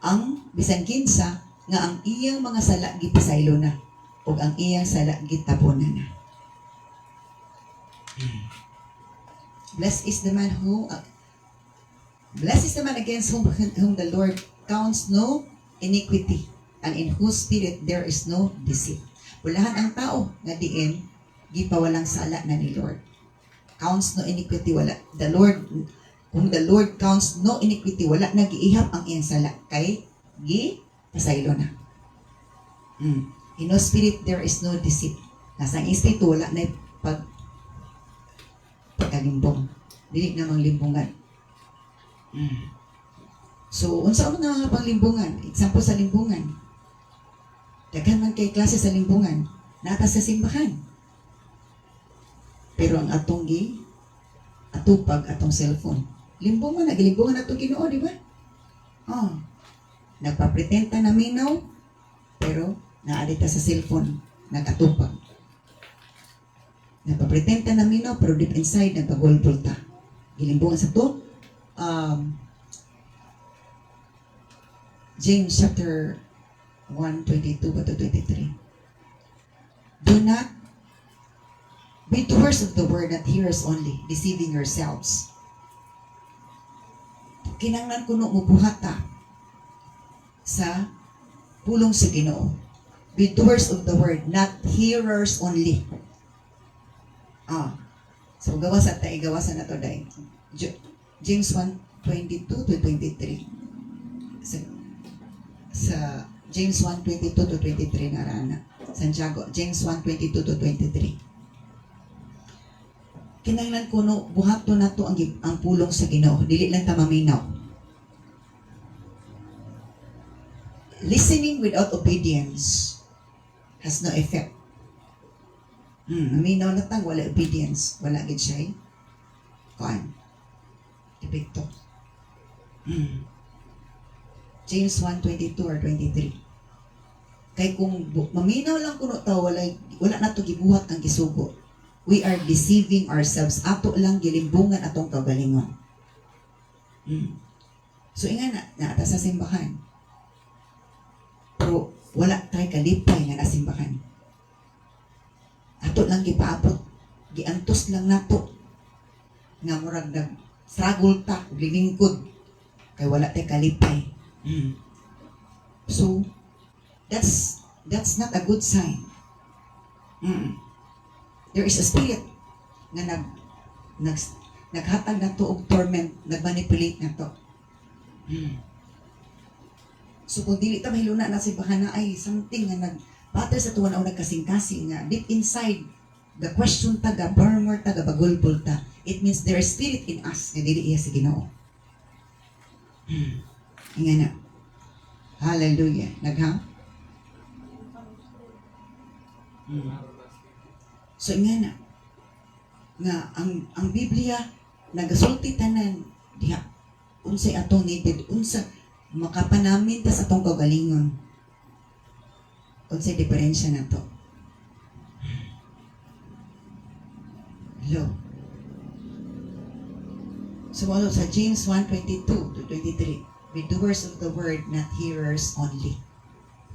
ang bisan kinsa nga ang iyang mga sala gipasaylo na ug ang iyang sala gitapunan na. Blessed is the man against whom the Lord counts no iniquity, and in whose spirit there is no deceit. Bulahan ang tao nga diin gipawalang sala na ni Lord. Counts no iniquity, wala. Kung the Lord counts no iniquity, wala nagiihap ang iyang sala kay pasaylo na. In no spirit there is no deceit. Nasa ang espiritu wala na pagkalimbong. Dili namang limbungan. So, unsa man nga panglimbungan? Example sa limbungan. Daghan man kay klase sa limbungan. Nata sa simbahan. Pero ang atong atupag atong cellphone. Limbungan, nagilimbungan atong Ginoo, di ba? Nagpapretenta na minaw, pero naadita sa cellphone, nagatupag. Nagpapretenta na minaw, pero deep inside, nagpagulpul ta. Gilimbungan sa to. James chapter 1:22 to 23. Do not be doers of the word, not hearers only, deceiving yourselves. Kinanglan kuno mo buhata sa pulong sa Ginoo. Be doers of the word, not hearers only. So gawas na to dahil. James 1:22 to 23. Sa James 1:22 to 23 na rana. Santiago, James 1:22 to 23. Kinahanglan kuno buhato nato ang pulong sa Ginoo, dili lang ta maminaw. Listening without obedience has no effect. Maminaw na tang wala obedience, wala gid siya. Epekto. James 1:22 or 23. Kay kung maminaw lang kuno taw wala na to gibuhat ang gisugo. We are deceiving ourselves. Ato lang gilimbungan atong kagalingon. So inga na ata sa simbahan. Pero wala tayo kalipay nga nasimbahan. Ato lang gipaabot. Giantos lang nato. Nga murag struggle ta, lilingkod. Kay wala tayo kalipay. So, that's not a good sign. There is a spirit na naghatag na to og torment, nagmanipulate na to. So kung dili ta mahiluna na simbahan na ay something nga nagbater sa tuwa na nagkasing-kasing nga deep inside the question taga murmur taga bagulbul ta, it means there is spirit in us nga dili iya sa Ginoo. Nga na. Hallelujah. So nga ang Biblia nagasulti tanan diha unsay atong needed, unsa makapanamin ta sa atong kagalingon. Unsay diferensya nato. Hello. So sa James 1:22 to 23. Be doers of the word, not hearers only.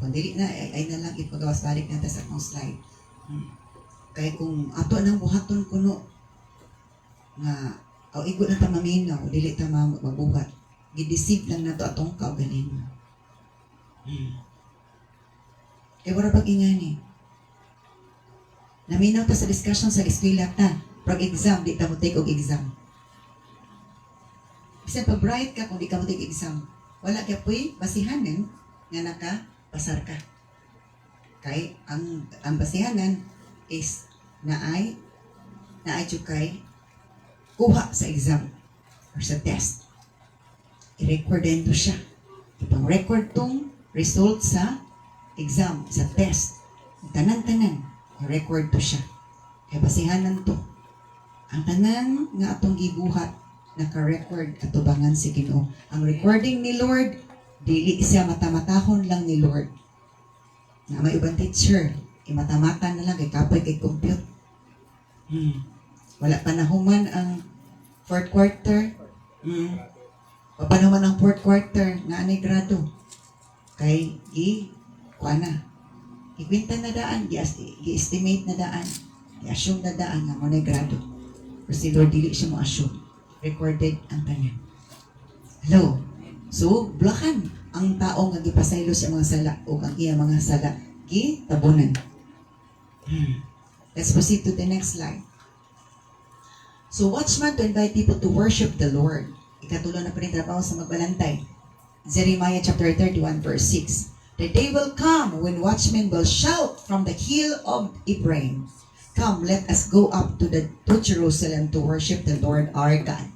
Kung dili na, ay na lang ipagawas balik natin sa akong slide. Kaya kung ato nang buhaton kuno nga igo na ta maminaw, dili ta mabuhat. Gideceive lang nato atong kaugalingon. Kaya wala pag-ingani. Naminaw ta sa discussion sa eskwela ta. Pag-exam, di ta mo take og exam. Bisan pag-bright ka kung di ka mo take exam. Wala kaya po'y basihanan nga nakapasar ka. Kay ang basihanan is naay kay kuha sa exam or sa test. I-record din to siya. Ipang-record tong result sa exam, sa test. Tanan-tanan, i-record to siya. Kaya basihanan to. Ang tanan nga atong gibuhat, naka-record atubangan si Ginoo. Ang recording ni Lord, dili siya matamatahon lang ni Lord. Na may ibang teacher, imatamatan na lang, kay kapoy kay compute. Wala panahuman ang fourth quarter. Papanahuman ang fourth quarter na anay grado. Kay kuana. Ikwenta na daan, i-estimate na daan, i-assume na daan na mo na grado. Pero si Lord, dili siya mo assume. Recorded ang tanan. Hello? So, blakan ang tao nga gipasaylo sa mga sala o ang iya mga sala gitabunan. Let's proceed to the next slide. So, watchman to invite people to worship the Lord. Ikatulo na pa rin trabaho sa magbalantay. Jeremiah chapter 31 verse 6. The day will come when watchmen will shout from the hill of Ephraim, "Come, let us go up to Jerusalem to worship the Lord our God."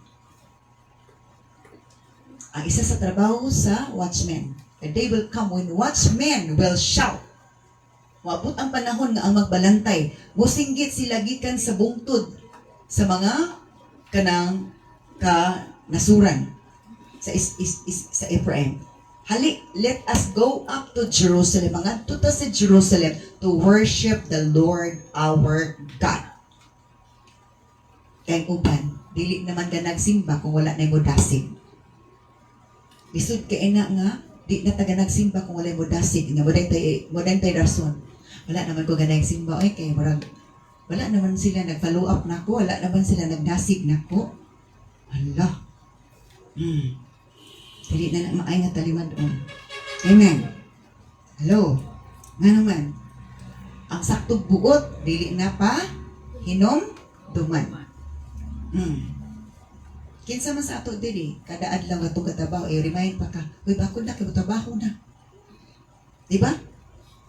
Ang isa sa trabaho sa watchmen. The day will come when watchmen will shout. Wabot ang panahon nga ang magbalantay, musinggit sila gikan sa bungtod sa mga kanang kanasuran sa Ephraim. Hali, let us go up to Jerusalem. Mga tuta sa Jerusalem to worship the Lord our God. Kaya uban, dili naman ka nagsimba kung wala na mo dasig. Isod ka ina nga, di na taga nagsimba kung wala mo dasig. Nga, modan tayo rason. Wala naman ko ganang simba. Ay, kaya wala naman sila nag-follow up na ko. Wala naman sila nagdasig na ko. Hala. Dili na maay nga talimad doon. Amen. Hello. Nga naman, ang saktog buot, dili na pa, hinom, duman. Kinsa man sa ato dili, kada adlaw nga itong katabaho, remind pa ka, uy, bakod na, kibutabaho na. Diba?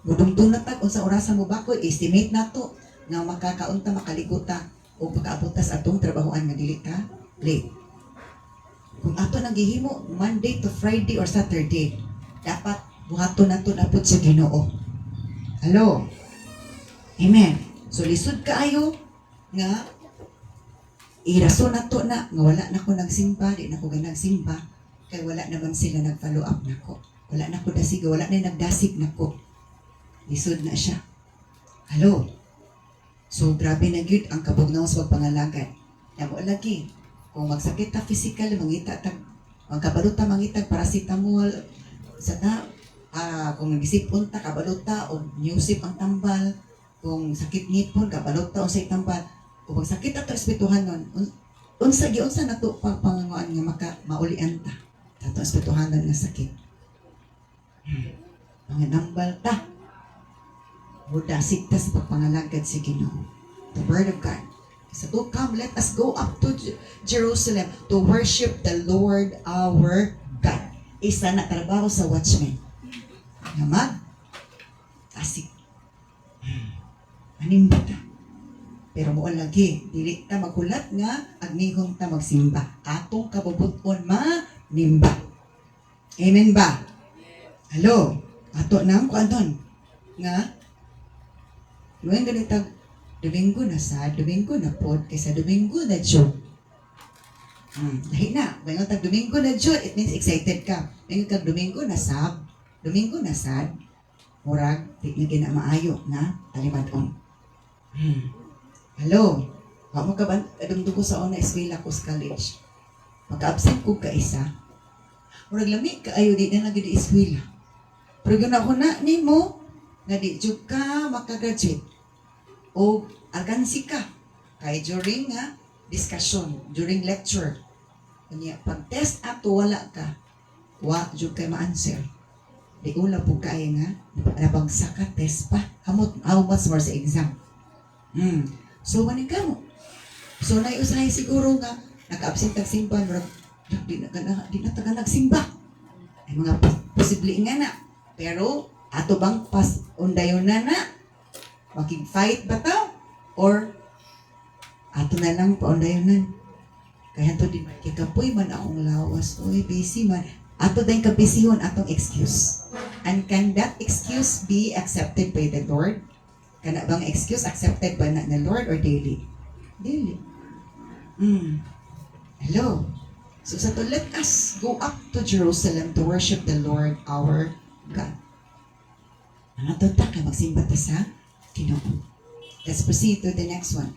Budumdum na tag, unsa orasan mo bakod, estimate na to, nga makakaunta, makaliguta, o pagkaabutas atong trabahoan nga dili ka, late. Kung ato naghihimo Monday to Friday or Saturday, dapat buhaton nato na pud sa Ginoo. Hello. Amen. So lisod kaayo nga irason nato na nga wala na ko nagsimba, di na ko nagsimba kay wala naman sila nag-follow up nako. Wala na ko dasig, wala na nagdasig nako. Lisod na siya. Hello. So grabe na gyud ang kabugnaw sa pagpangalagad. Namo lagi kung magsakit ta physical, mangita tag magkabalota mangitag paracetamol sa ta kung nagisipon ta kabalota o newsip ang tambal, kung sakit ngipon kabalota o sa tambal, kung magsakit ta respetuhan nun unsa nato pagpanganguan nga maulian ta tato respetuhan nga sakit. Mga nambal ta budasig ta sa pagpangalagad sa Ginoo. The Word of God. So to come, let us go up to Jerusalem to worship the Lord our God. Isa na trabaho sa watchman. Nga asik. Animba ta. Pero mo lagi, dili ta magulat nga agnihong ta magsimba. Atong kabubuton manimba. Amen ba? Hello. Ato nang kuanton nga ngayon ganitag Domingo na Domingo na pod, kaysa Domingo na June. Dahil na, ngayon tag Domingo na June, it means excited ka. Ngayon kag Domingo na Domingo na murag, di na ginamaayo na talimadon. Hello, wag mo ka ba, dumdugo sa una eskwela ko sa college. Magka-absent ko ka isa. Murag lamig ka, ayo di na naging eskwela. Pero yun ako na, ni mo, nga di jud ka makagraduate. O agansi ka kay during discussion, during lecture. Kanya pag test ato wala ka, wa jud kay ma-answer. Di ula po kay nga nabagsak ka test pa. How much more sa exam. So maning kamo. So naiusahay siguro nga naka-absent tag simba, di na taga nagsimba. Ay mga posible nga na. Pero ato bang pas undayon na makig-fight ba ta? Or ato na lang paundayonan. Kaya to din kikapoy man akong lawas. Uy, busy man. Ato din kabisihon atong excuse. And can that excuse be accepted by the Lord? Kana bang excuse accepted by the Lord or daily? Daily. Hello. So sa to, let us go up to Jerusalem to worship the Lord our God. Ano to ta? Magsimba ta sa Ginoo. Let's proceed to the next one.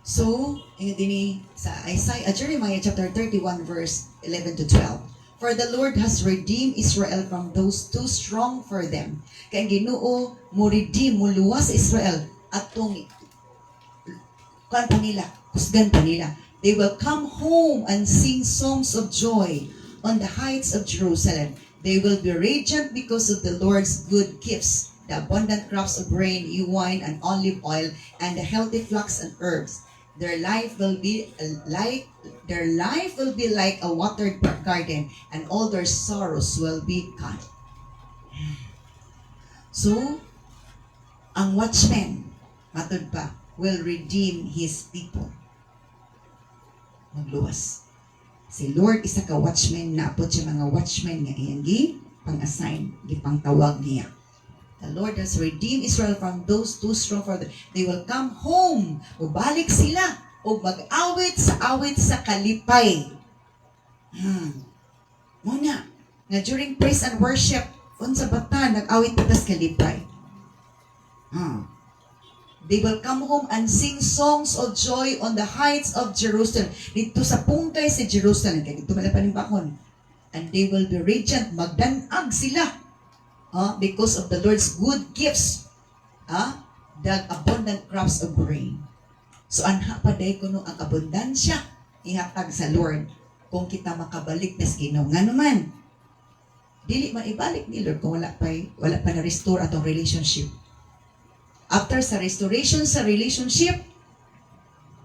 So, dini sa Isaiah, Jeremiah chapter 31 verse 11 to 12. For the Lord has redeemed Israel from those too strong for them. Kaya Ginoo mo redeem mo luwas Israel atong kuan pa nila, kusgan pa nila. They will come home and sing songs of joy on the heights of Jerusalem. They will be radiant because of the Lord's good gifts, the abundant crops of grain, new wine, and olive oil, and the healthy flocks and herbs. Their life will be like a watered garden, and all their sorrows will be gone. So, ang watchman, matod pa, will redeem his people. Magluwas. Si Lord isa ka watchman na apod siya mga watchman nga iyang pang-assign, gipangtawag niya. The Lord has redeemed Israel from those too strong for them. They will come home. Ubalik sila o mag-awit sa kalipay. Muna, nga during praise and worship, unsa bata nag-awit patas kalipay. They will come home and sing songs of joy on the heights of Jerusalem. Dito sa pungkay sa Jerusalem. Kaya dito malapan yung bakon. And they will be radiant. Magdanag sila. Because of the Lord's good gifts. The abundant crops of grain. So anha pa day kuno ang abundansya ihatag sa Lord kung kita makabalik na sa Ginoo. Nga naman, dili man ibalik ni Lord kung wala pa na restore atong relationship. After sa restoration sa relationship,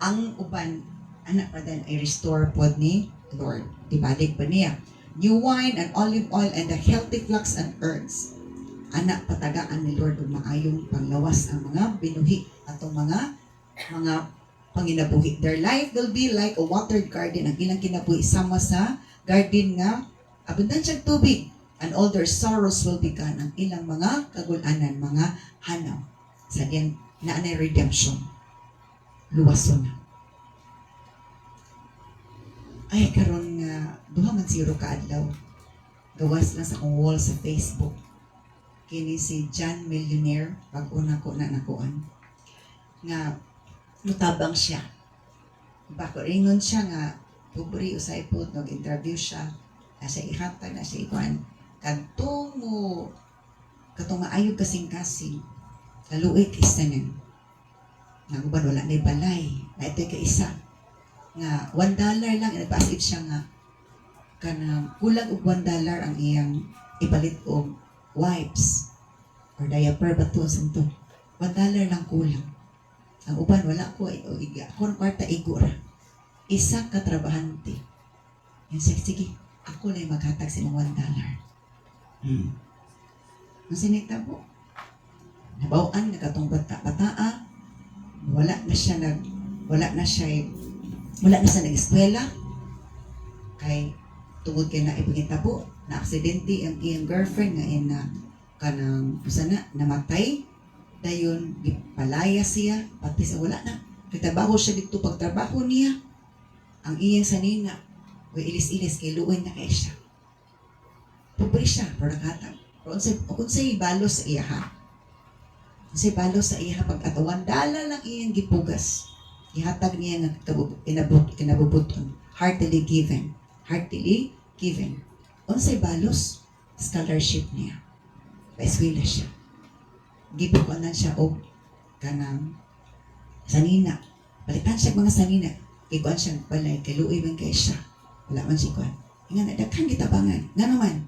ang uban anak pa din ay restore pod ni Lord. Ibalik pa niya. New wine and olive oil and the healthy flocks and herbs. Anak patagaan ni Lord ug maayong panglawas ang mga binuhi atong mga panginabuhi. Their life will be like a watered garden. Ang ilang kinabuhi sama sa garden nga abundansya tubig. And all their sorrows will be gone. Ang ilang mga kagulanan, mga hanaw. Sa diyan na anay redemption. Luwason na. Ay karon nga duha man siguro ka adlaw. Gawas lang sa akong wall sa Facebook. Kini si John Millionaire, pag-una ko na nakuan. Nga, mutabang siya. Bako ringon siya nga, pobre usay po, nag-interview siya, nasa ihatag na siya ikuan. Katong maayog kasing-kasing, kaluoy kistanan. Naguban wala na balay, na ito'y kaisa. Nga, $1 lang, nagpa-asip siya nga, kanang kulang og $1 ang iyang ipalit og wipes or diaper ba to santo. $1 lang kulang. Ang uban wala ko o iga. Kung kwarta igura. Isa ka trabahante. Yung sige, ako lang maghatag sa mga $1. Ang sinita po. Nabawaan na katong bataa. Wala na siya nag-eskwela. Kay tungod kay na ipagitabo na aksidente ang iyang girlfriend nga kanang sana namatay dayon gipalaya siya pati sa wala na kitabaho siya dito pagtrabaho niya ang iyang sanina ilis-ilis kay luoy na kay siya pobre siya pero nakatag pero unsay balos sa iya pag atawan dala lang iyang gipugas ihatag niya nga kinabubuton heartily given unsay balos scholarship niya paeskwela siya gibukanan siya og kanang sanina palitan siya mga sanina ikuan siya balay kay luoy man kay siya wala man siya kuan nga nadaghang gitabangan nga naman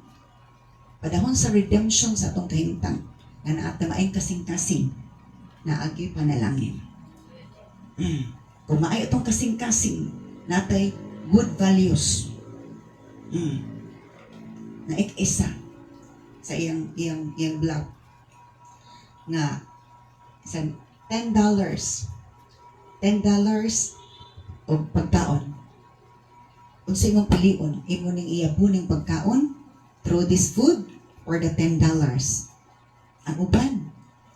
padahon sa redemption sa atong kahimtang nga naata maayong kasing-kasing na agi panalangin kung maay atong kasing-kasing natay good values na ik-isa sa iyang blog nga sa $10 o pagkaon unsay imong pilion imo ning iyabuning pagkaon through this food or the $10 ang uban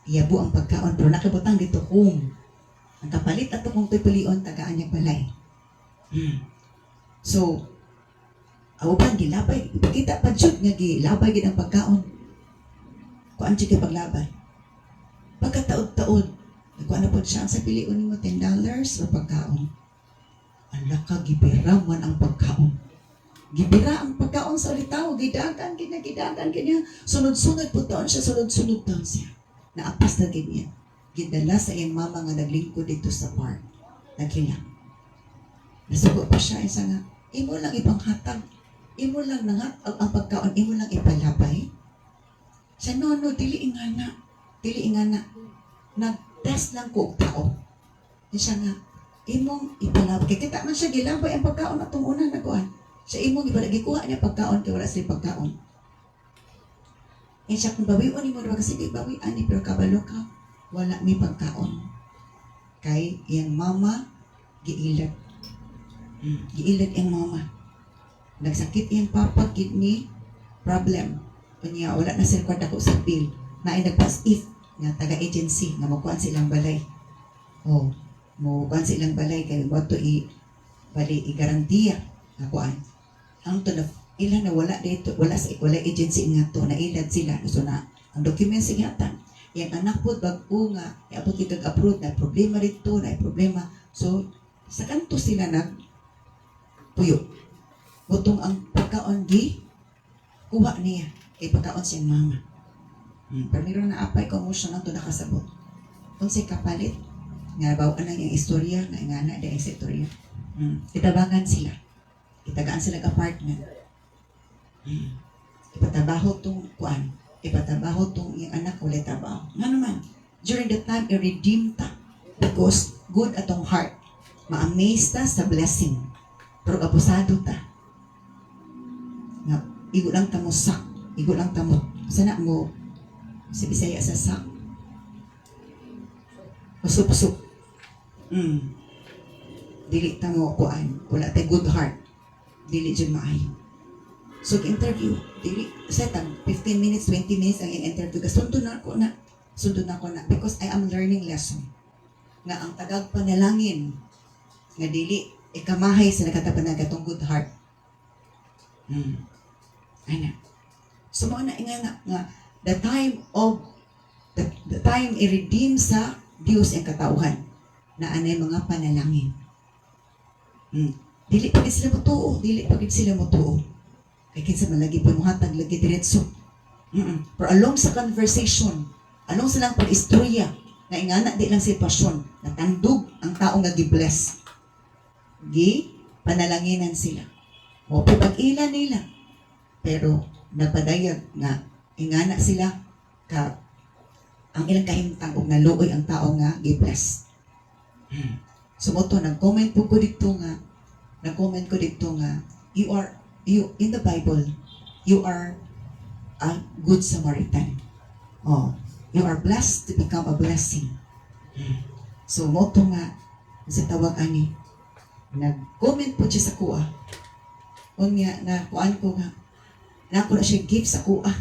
iyabo ang pagkaon pero nakibutang dito home ang kapalit ato kung to'y pilion tagaan niya balay so ang uban gilabay ipakita pa jud nga gilabay gid ang pagkaon kuan jud kay paglabay pagkataod-taod Nagkuha na po siya, sa piliun mo, $10 o pagkaon. Ala ka, gibiraman ang pagkaon. Gibira ang pagkaon sa ulitaw, gidagan, gidagan. Sunod-sunod po taon siya, sunod-sunod taon siya. Naapas na ganyan. Gidala sa iyang mama nga naglingkod dito sa park. Naghilang. Nasugo pa siya, isa nga, imo lang ipanghatag. Imo lang ang pagkaon, imo lang ipalabay. Siya, no, dili ingana. Nag-test lang ko og tao. Siya nga, imong ipalabay. Kaya kita man siya gilabay ang pagkaon atong una nakuan. Siya imong ipalabay. Gikuha niya pagkaon, kaya wala siya pagkaon. Siya kung bawion mo, kasi di bawian ni, pero kabalo ka, wala may pagkaon. Kay iyang mama, giilad. Giilad iyang mama. Nagsakit iyang papa, kidney, problem. Kanya, wala na sila kwarta ko sa bill. Na ay nagpas-if, nga taga-agency, nga makuhaan silang balay. Makuhaan silang balay, kaya bato i-garantiya, nakuhaan. Ang to na, ilan na wala dito, wala agency nga to, nailad sila. So na, ang documents ingatan, yung anak po, bago nga, iapot ikag-approve, na problema rito, na problema. So, sa kanto sila puyo. Butong ang pagkaon kuha niya, kay pagkaon siyang mama. Pero meron na apay commotion ang to nakasabot. Kung siya kapalit, nga bawaan lang yung istorya, nga ingana da yung istorya. Itabangan sila. Itagaan sila apartment. Ipatabaho tong kuan. Ipatabaho tong yung anak ulit tabaho. Nga naman, during the time, i-redeem ta. Because good atong heart. Ma-amaze ta sa blessing. Pero abusado ta. Nga, igo lang ta mo sak. Igo lang ta mo. Sana mo, sa Bisaya sa sak. Usop-usop. Dili ta mo kuan. Wala ta good heart. Dili dyan maayo. So, interview, dili, setang 15 minutes, 20 minutes ang interview. Sundo na ako na. Because I am learning lesson. Nga ang tagag panalangin, nga dili, ikamahay sa nakatapanag atong good heart. Ana. So, mo na nga, the time i-redeem sa Diyos ang katauhan na anay mga panalangin. Dili pagit sila mo tuo. Kaya kinsa man lagi pamuhatag, lagi diretso. Pero along sa conversation, along silang pag-istorya, na ingana di lang si pasyon, natandog ang tao nga gi-bless. Panalanginan sila. O pag-ila nila. Pero napadayag nga ingana sila ang ilang kahimtang og naluoy ang tao nga gi-bless. Sumoto, nag-comment ko dito nga, you in the Bible, you are a good Samaritan. You are blessed to become a blessing. So, moto nga, sa tawag ani, nag-comment po siya sa kuha. Unya, na kuan ko nga, na ako na siya gift sa kuha.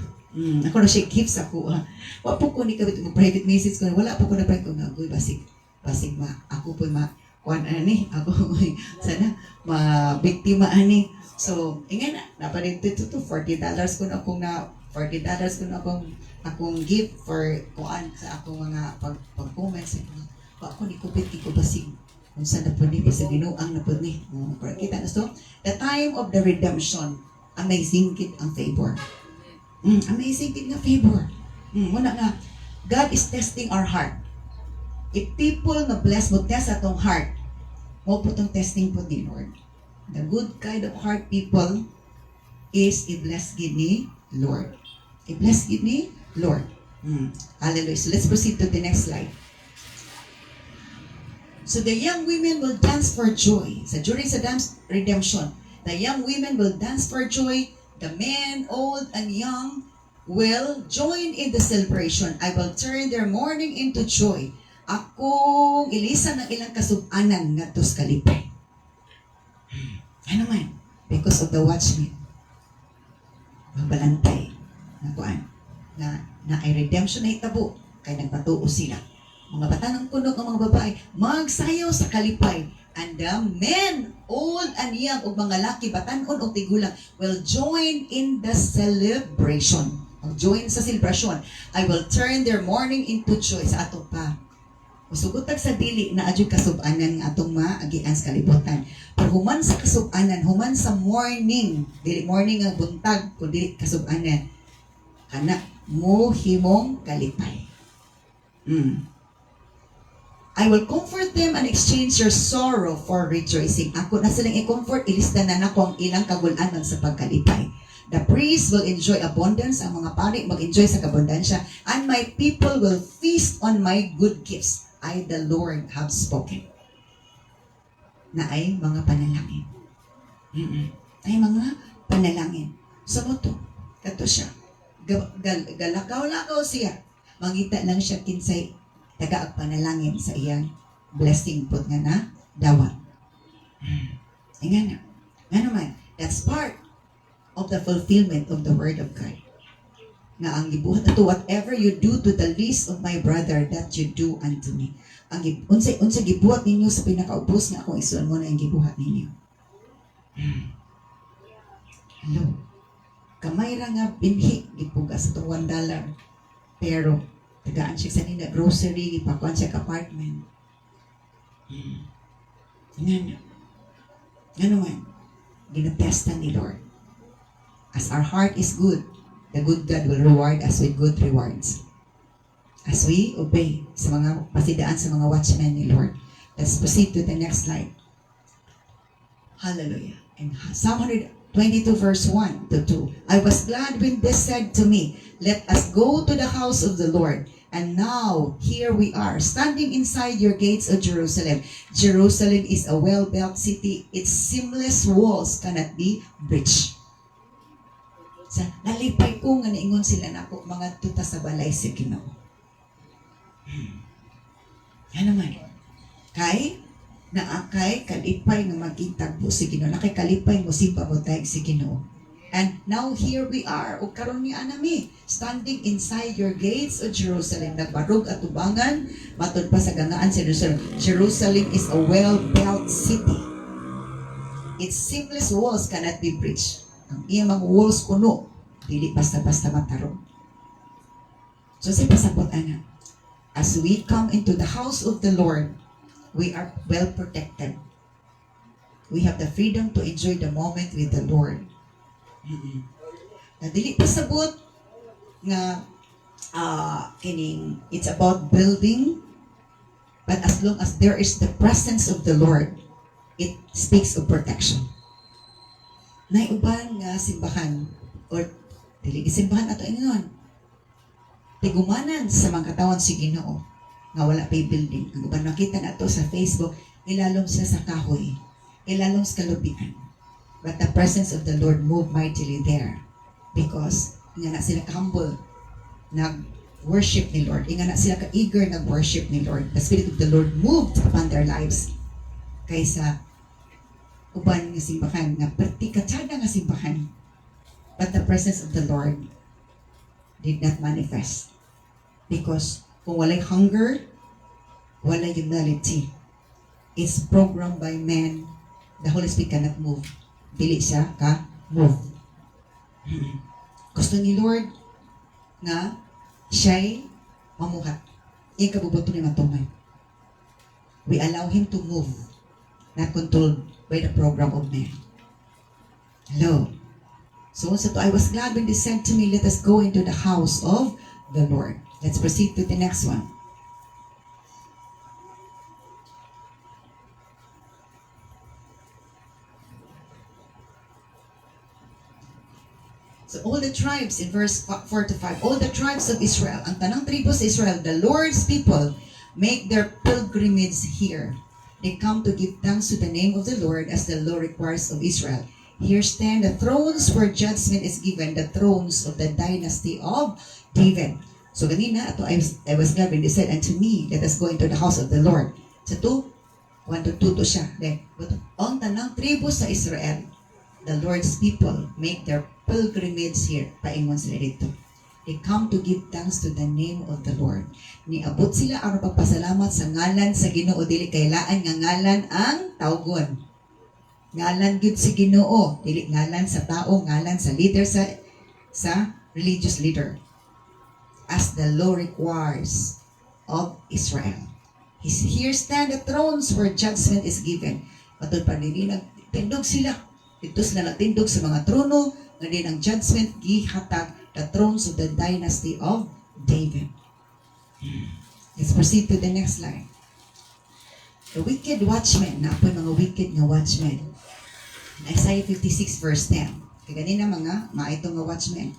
Wa po ko ni kabit mo private message ko, wala po ko na private ko nga, basig ako po kuan ani, ako sana mabiktima ani. So, ingana, naparinto to $40 ko na akong gift for kuan sa akong mga pag-comment sa mga. Ako ni kupit ko basig. Kung saan na po ni, sa ginuang na po ni. Kita na so, the time of the redemption, amazing kit ang favor. Amazing kit nga favor. Muna nga, God is testing our heart. If people na bless mo, test atong heart, mo po itong testing po ni Lord. The good kind of heart people is i-bless gid ni Lord. I-bless gid ni Lord. Hallelujah. So let's proceed to the next slide. So the young women will dance for joy. So during sa dance redemption, the young women will dance for joy. The men, old and young, will join in the celebration. I will turn their mourning into joy. Akong ilisan ng ilang kasub-anan nga tos kalipay. Ano man? Because of the watchmen. Magbalantay. Nakuan. Na ay redemption na itabo. Kaya nagpatuo sila. Mga bata ng kunog ng mga babae, magsayaw sa kalipay. And the men, old and young, o mga laki, batanon o tigulang, will join in the celebration. Join sa celebration. I will turn their mourning into joy. Sa ato pa. Usugutag sa dili na adyo kasub-anan nga atong maagian sa kalibutan. Pero human sa kasub-anan, human sa morning, dili morning ang buntag, kung dili kasub-anan, kana mo himong kalipay. I will comfort them and exchange your sorrow for rejoicing. Ako na silang i-comfort, ilista na nako ang ilang kagulanan sa pagkalipay. The priest will enjoy abundance, ang mga pari mag-enjoy sa kabundansya, and my people will feast on my good gifts. I, the Lord, have spoken. Na ay mga panalangin. Ay mga panalangin. So mo to, kato siya. Galakaw-lakaw siya. Mangita lang siya kinsay taga panalangin sa iyang blessing put nga na dawat. Ay nga na. Nga naman, that's part of the fulfillment of the Word of God. Nga ang gibuhat ato, whatever you do to the least of my brother, that you do unto me. Ang unsay gibuhat ninyo sa pinakaubos nga akong isuon mo na ang gibuhat ninyo. Hello. Kamay ra nga binhi gipugas sa $1. Pero tagaan siya sa nila grocery, gipakuan siya ka apartment. Nga naman, ginatestan ni Lord. As our heart is good, the good God will reward us with good rewards. As we obey sa mga pasidaan sa mga watchmen ni Lord. Let's proceed to the next slide. Hallelujah. In Psalm 122 verse 1 to 2. I was glad when they said to me, let us go to the house of the Lord. And now, here we are, standing inside your gates of Jerusalem. Jerusalem is a well-built city. Its seamless walls cannot be breached. Sa nalipay ko nga naingon sila na ako mga tuta sa balay sa Ginoo. Ano man? Kay naakay kalipay nga magitagbo si Ginoo. Nakay kalipay mo simpa mo tayog si Ginoo. And now here we are, o karon ni anami, standing inside your gates of Jerusalem. Nagbarog at tubangan, matod pa sa gangaan sa Jerusalem. Jerusalem is a well-built city. Its seamless walls cannot be breached. Ang iyang mga walls kuno, dili basta-basta matarong. So si pasabot ana, as we come into the house of the Lord, we are well protected. We have the freedom to enjoy the moment with the Lord. Na dili pasabot nga kining it's about building, but as long as there is the presence of the Lord, it speaks of protection. Nay uban nga simbahan or dili simbahan ato ingon. Tigumanan sa mga katawan si Ginoo nga wala pay building. Ang uban nakita nato sa Facebook, ilalom siya sa kahoy, ilalom sa kalubian. But the presence of the Lord moved mightily there because nga na sila humble nag-worship ni Lord. Nga na sila ka-eager nag-worship ni Lord. The Spirit of the Lord moved upon their lives kaysa uban nga simbahan nga pertikatsada nga simbahan, but the presence of the Lord did not manifest because kung walay hunger, walay humility, it's programmed by men. The Holy Spirit cannot move. Dili siya ka move. Gusto ni Lord nga siya'y mamuhat. Yung kabubuto ni matumay. We allow Him to move, not controlled by the program of man. Hello. So I was glad when they said to me, let us go into the house of the Lord. Let's proceed to the next one. So all the tribes in verse 4 to 5, all the tribes of Israel, ang tanang tribo sa Israel, the Lord's people, make their pilgrimage here. They come to give thanks to the name of the Lord as the law requires of Israel. Here stand the thrones where judgment is given, the thrones of the dynasty of David. So ganina, ato, I was glad when they said unto me, let us go into the house of the Lord. Sa 2, 1 to 2 to siya. But ang tanang tribo sa Israel, the Lord's people make their pilgrimage here. Paingon sila dito. They come to give thanks to the name of the Lord. Niabot sila ang pagpasalamat sa ngalan sa Ginoo, dili kailaan nga ngalan ang tawgon. Ngalan gud si Ginoo, dili ngalan sa tao, ngalan sa leader sa religious leader. As the law requires of Israel. is here stand the thrones where judgment is given. Matod pa nini nagtindog sila. Dito sila nagtindog sa mga trono nga din ang judgment gihatag the thrones of the dynasty of David. Let's proceed to the next slide. The wicked watchmen, na po mga wicked nga watchmen. Isaiah 56 verse 10. Kaya ganina mga maitong nga watchmen.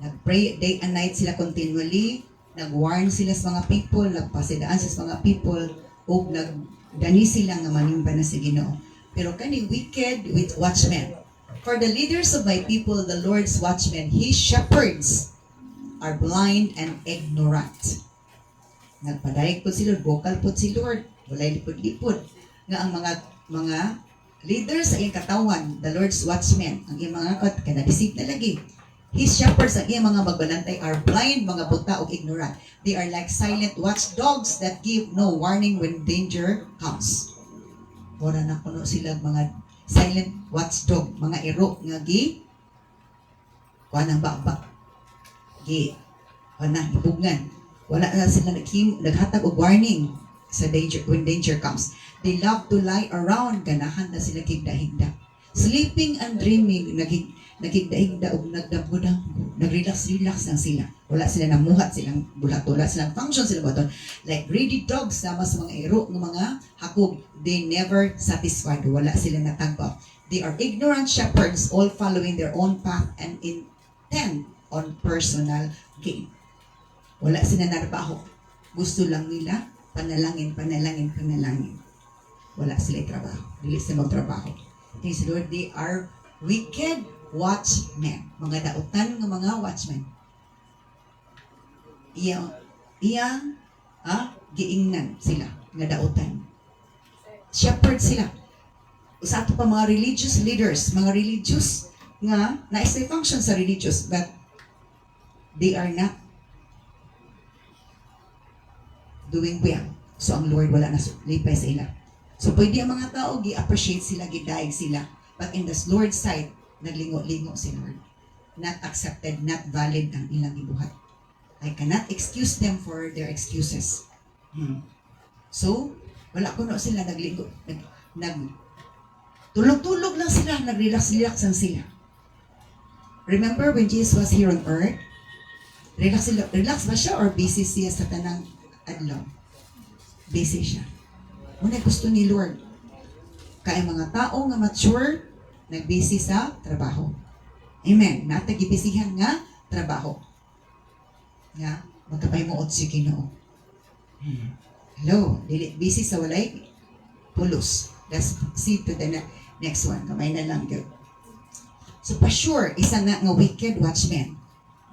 Nag-pray day and night sila continually. Nag-warn sila sa mga people, nagpasidaan sa mga people, o nagdani sila nga manimba na si Ginoo. Pero kani wicked with watchmen. For the leaders of my people, the Lord's watchmen, His shepherds, are blind and ignorant. Nagpadayag po si Lord, vocal po si Lord, walay lipod-lipod. Nga ang mga leaders sa iyang katawan, the Lord's watchmen, ang iyang mga kanadisip na lagi. His shepherds, ang iyang mga magbalantay, are blind, mga buta o ignorant. They are like silent watchdogs that give no warning when danger comes. Ora na kuno sila mga silent watchdog, mga iro nga kuha ng bakbak. Ibugngan. Wala na sila naghatag og warning sa danger when danger comes. They love to lie around, ganahan na sila higda-higda. Sleeping and dreaming, naghigda-higda o nagdamgo-damgo, nag-relax-relax lang sila. Wala sila namuhat, silang bulat, wala silang function sila baton. Like greedy dogs sama sa mga iro ng mga hakog, they never satisfied. Wala sila natagpo. They are ignorant shepherds, all following their own path and intent on personal gain. Wala sila narbaho. Gusto lang nila panalangin. Wala sila trabaho. Dili sila magtrabaho. Thanks Lord, they are wicked watchmen. Mga dautan ng mga watchmen. Giingnan sila. Mga dautan. Shepherd sila. Sa ato pa mga religious leaders, mga religious nga na-stay function sa religious, but they are not doing well. So ang Lord wala na lipay sa ila. So pwede ang mga tao gi-appreciate sila, gidaig sila. But in the Lord's sight, naglingo-lingo si Lord. Not accepted, not valid ang ilang ibuhat. I cannot excuse them for their excuses. So, wala ko na sila naglingo. Tulog-tulog lang sila, nag-relax-relax lang sila. Remember when Jesus was here on earth? Relax ba siya or busy siya sa tanang adlaw? Busy siya. Muna gusto ni Lord. Kaya mga tao nga mature, nagbisi sa trabaho. Amen. Natagibisihan nga trabaho. Nga, magkapaymuot si Ginoo. Hello, busy sa walay pulos. Let's see to the next one. Kamay na lang yun. So Pashur, isa nga wicked watchman.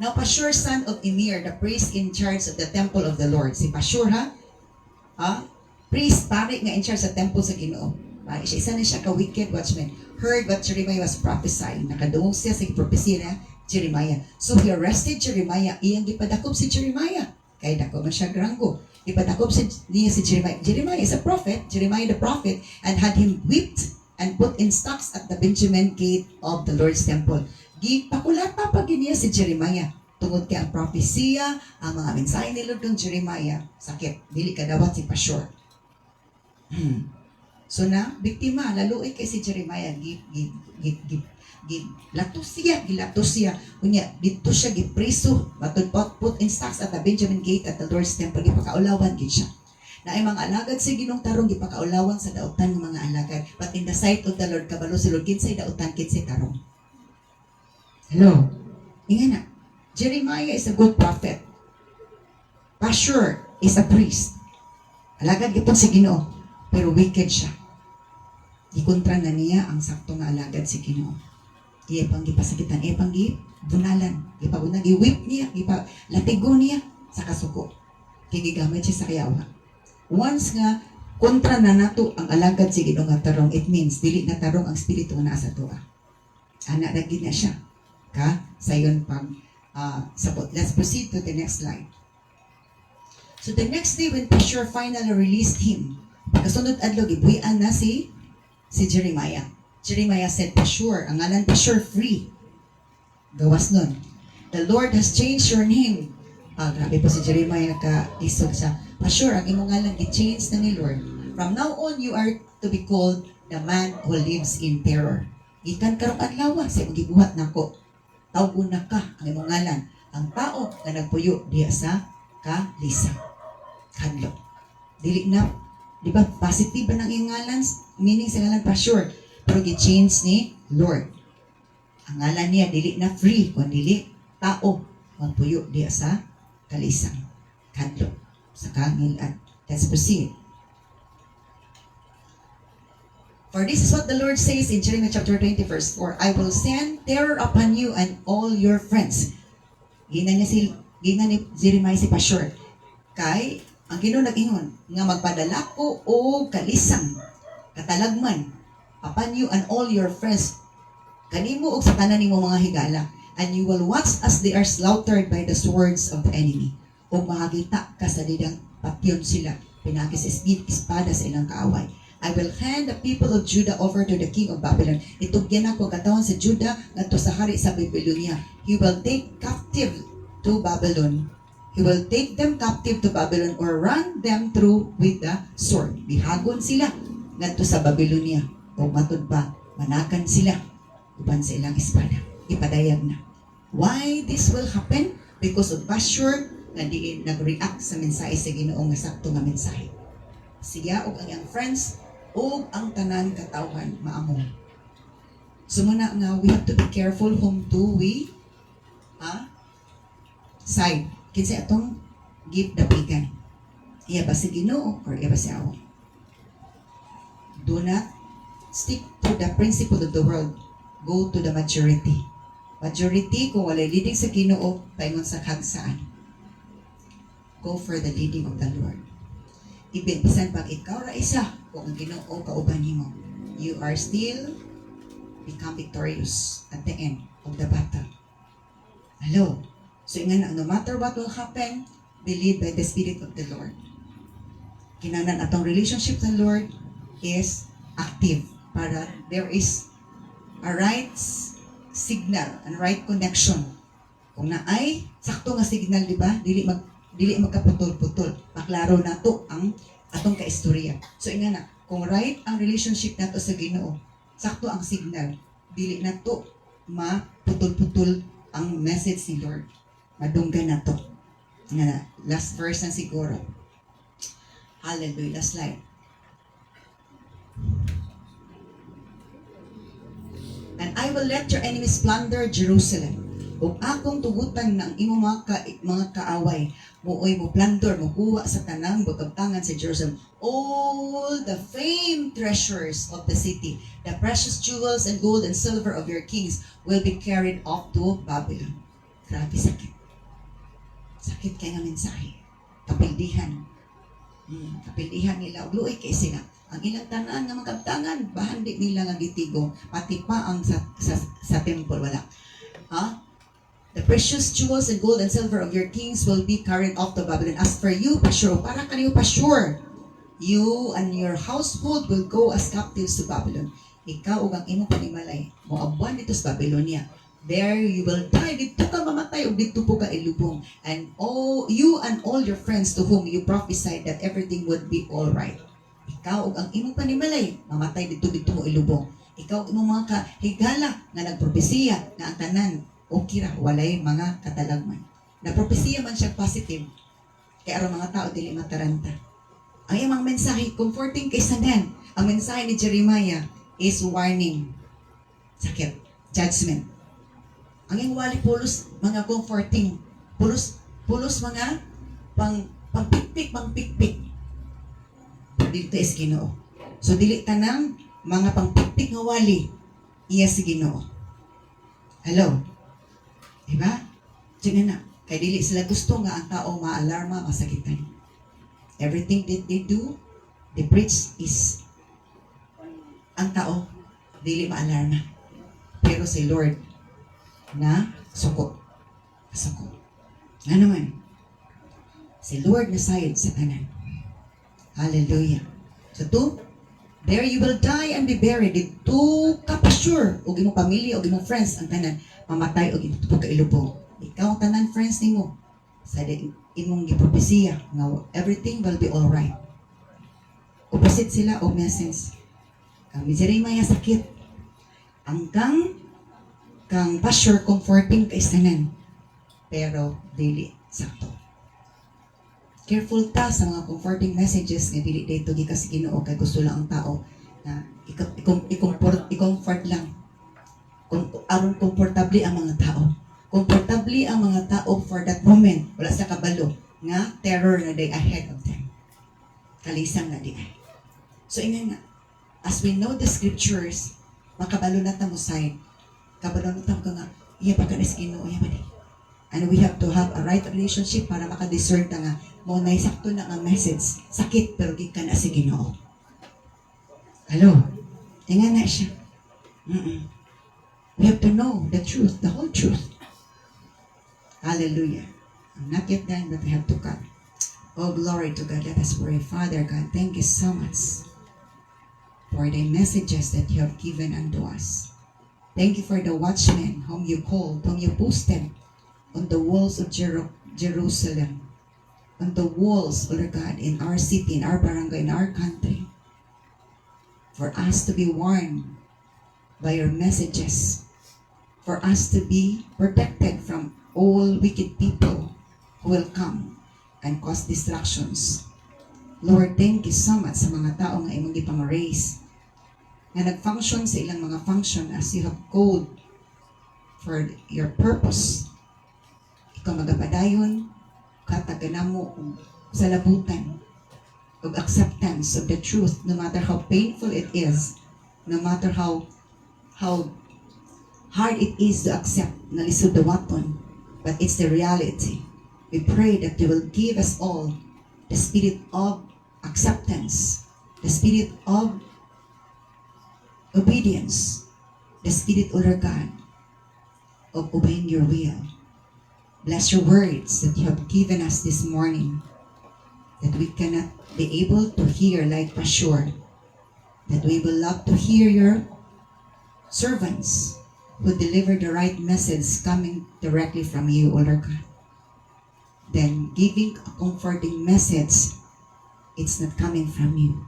Now Pashur, son of Emir, the priest in charge of the temple of the Lord. Si Pashur priest, pari nga in charge sa temple sa Ginoo. Isa na siya ka-wicked watchman. Heard what Jeremiah was prophesying. Nakadungog siya sa propesya na Jeremiah. So he arrested Jeremiah. Iyang gipadakop si Jeremiah. Kaya dako man siya granggo. Ipadakop niya si Jeremiah. Jeremiah is a prophet. Jeremiah the prophet. And had him whipped and put in stocks at the Benjamin gate of the Lord's temple. Gipakulata pa niya si Jeremiah. Tungod kay ang propesya, ang mga mensahe ni Lord ng Jeremiah, sakit. Dili kadawat si Pashur. So na, biktima, laluoy kay si Jeremiah, gilatos siya. Kunya, dito siya gipriso, put in stocks at the Benjamin gate at the Lord's temple, gipakaulawan gid siya. Na ay mga alagad sa Ginong tarong, gipakaulawan sa dautan ng mga alagad. But in the sight of the Lord, kabalo si Lord, kinsay dautan, kinsay tarong. Hello? Inga na, Jeremiah is a good prophet. Pashur is a priest. Alagad gitong si Ginoo. Pero wicked siya. Ikontra na niya ang sakto nga alagad si Ginoo. Iya pang gipasakitan, iya pang gibunalan, i-whip niya, latigo niya sa kasuko. Gigamit siya sa kayawa. Once nga kontra na nato ang alagad si Ginoo nga tarong, it means dili na tarong ang spirito nga nasa tuwa. Anak na gid na siya. Sayon pag sabot. Let's proceed to the next slide. So the next day when Pashur finally released him, pagkasunod adlaw gibuhian na si Jeremiah. Jeremiah said, Pashur, ang ngalan Pashur, free. Gawas nun. The Lord has changed your name. Grabe po si Jeremiah ka-isog siya. Pa-sure, ang imong ngalan gi-change na ni Lord. From now on, you are to be called the man who lives in terror. Ikan karong adlaw sa imong gibuhat nako. Tawgon na ka ang imong ngalan. Ang tao nga nagpuyo diya sa kalisang. Kadlo. Dili na, di ba, positive ba ng iyong ngalan? Meaning sa ngalan pa-sure. Pero gi-change ni Lord. Ang ngalan niya, dili na free, kung dili tao magpuyo diya sa kalisang. Kadlo. Sa kangilan. Let's proceed. For this is what the Lord says in Jeremiah chapter 20 verse 4, I will send terror upon you and all your friends. Gina ni Jeremiah si pa-sure. Kay, ang Ginoo nag-ingon, nga magpadala ko o kalisang, katalagman, upon you and all your friends, kanimo og sa tanan nimo mga higala, and you will watch as they are slaughtered by the swords of the enemy. O makakita ka sa didang patyon sila, pinakis espada sa ilang kaaway. I will hand the people of Judah over to the king of Babylon. Itugyan ako katawan sa Judah ngadto sa hari sa Babylonia. He will take captive to Babylon. He will take them captive to Babylon or run them through with the sword. Bihagon sila ngadto sa Babylonia. O matud pa, manakan sila uban sa ilang espada. Ipadayag na. Why this will happen? Because of Pashur nga di nag-react sa mensahe sa Ginoo nga sakto nga mensahe. Siya og ang iyang friends o ang tanan katawhan maamo. Sumuna nga, we have to be careful whom do we side. Kinsa atong give dapigan. Iya ba si Ginoo or iya ba si Awo? Do not stick to the principle of the world. Go to the majority. Majority, kung walay leading sa Ginoo, paingon sa kagsaan. Go for the leading of the Lord. Even bisan pag ikaw ra isa, kung ang Ginoo kauban nimo, you are still become victorious at the end of the battle. Hello? So nga no matter what will happen, believe by the Spirit of the Lord. Kinahanglan atong relationship sa Lord is active para there is a right signal and right connection. Kung naay sakto nga signal, di ba? Dili magkaputol-putol. Maklaro nato ang atong kaistorya. So inga na, kung right ang relationship nato sa Ginoo, sakto ang signal, dili nato maputol-putol ang message ni Lord. Madunggan nato. Nga na, last verse na siguro. Hallelujah. Last slide. And I will let your enemies plunder Jerusalem. Ug akong tugutan ng imong mga kaaway, mooy mo plunder, mo kuha sa tanang bugabtangan sa Jerusalem. All the famed treasures of the city, the precious jewels and gold and silver of your kings will be carried off to Babylon. Grabe sakit. Sakit kay nga mensahe. Kapildihan. Kapildihan nila. Luoy kay sila. Ang ilang tanan nga magabtangan, bahandi nila nga gitigong. Pati pa ang sa temple, wala. The precious jewels and gold and silver of your kings will be carried off to Babylon. As for you, Pashur, para kaniyo Pashur, you and your household will go as captives to Babylon. Ikaw ug ang imong panimalay, moabuan dito sa Babylonia. There you will die. Dito ka mamatay o dito po ka ilubong. And you and all your friends to whom you prophesied that everything would be all right. Ikaw ug ang imong panimalay, mamatay dito mo ilubong. Ikaw ug imong mga kahigala nga nagpropesiya nga ang tanan okay ra, walay mga katalagman. Nagpropesiya man siya positive. Kaya aron mga tao dili mataranta. Ang iyang mensahe comforting kay sanan. Ang mensahe ni Jeremiah is warning. Sakit, judgment. Ang iyang wali pulos mga comforting. Pulos mga pangpikpik. Dito is Ginoo. So dili tanang mga pangpikpik nga wali iya si Ginoo. Hello. Diba? Diyan na. Kaya dili sila gusto nga ang tao ma-alarma, masakitan. Everything that they do, they preach is ang tao dili ma-alarma. Pero si Lord na suko. Suko. Nga naman. Si Lord na sayod sa tanan. Hallelujah. So there you will die and be buried. Dito ka pa sure. O imong pamilya, o imong friends, ang tanan. Mamatay o ito ka ilubong. Ikaw ang tanan friends nimo. Sa imong gipropesiya nga everything will be alright. Opposite sila o message. Kang Jeremiah sakit. Ang kang pastor comforting kay tanan. Pero dili sakto. Careful ta sa mga comforting messages nga dili dayto gikas Ginoo kay gusto lang ang tao na i-comfort lang. Kung aron komportable ang mga tao. Komportable ang mga tao for that moment. Wala sa kabalo nga terror na day ahead of them. Kalisang na di ay. So ingan nga, as we know the scriptures, makabalo na ta mo side. Kabalo na ta mo nga, iya pa ka na Ginoo, iya pa di. And we have to have a right relationship para makadiscern ta nga mo na isakto na ang message. Sakit pero gikan na si Ginoo. Hello? Ingan na siya. We have to know the truth, the whole truth. Hallelujah. I'm not yet done, but I have to cut. Oh, glory to God. Let us pray. Father God, thank you so much for the messages that you have given unto us. Thank you for the watchmen whom you called, whom you posted on the walls of Jerusalem, on the walls, Lord God, in our city, in our barangay, in our country, for us to be warned by your messages, for us to be protected from all wicked people who will come and cause distractions. Lord, thank you so much sa mga tao nga imong gipang-raise nga nag-function sa ilang mga function as you have called for your purpose. Ikaw magapadayon, kataganamo sa labutan of acceptance of the truth, no matter how painful it is, no matter how hard it is to accept na lisod the weapon, but it's the reality. We pray that you will give us all the spirit of acceptance, the spirit of obedience, the spirit, O Lord God, of obeying your will. Bless your words that you have given us this morning, that we cannot be able to hear like Pashur, that we will love to hear your servants who deliver the right message coming directly from you, O Lord God. Then giving a comforting message, it's not coming from you.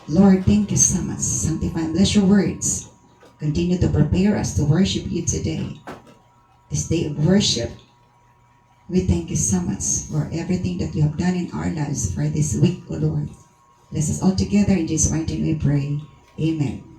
Lord, thank you so much. Sanctify and bless your words. Continue to prepare us to worship you today. This day of worship, we thank you so much for everything that you have done in our lives for this week, O Lord. Bless us all together. In Jesus' mighty name we pray. Amen.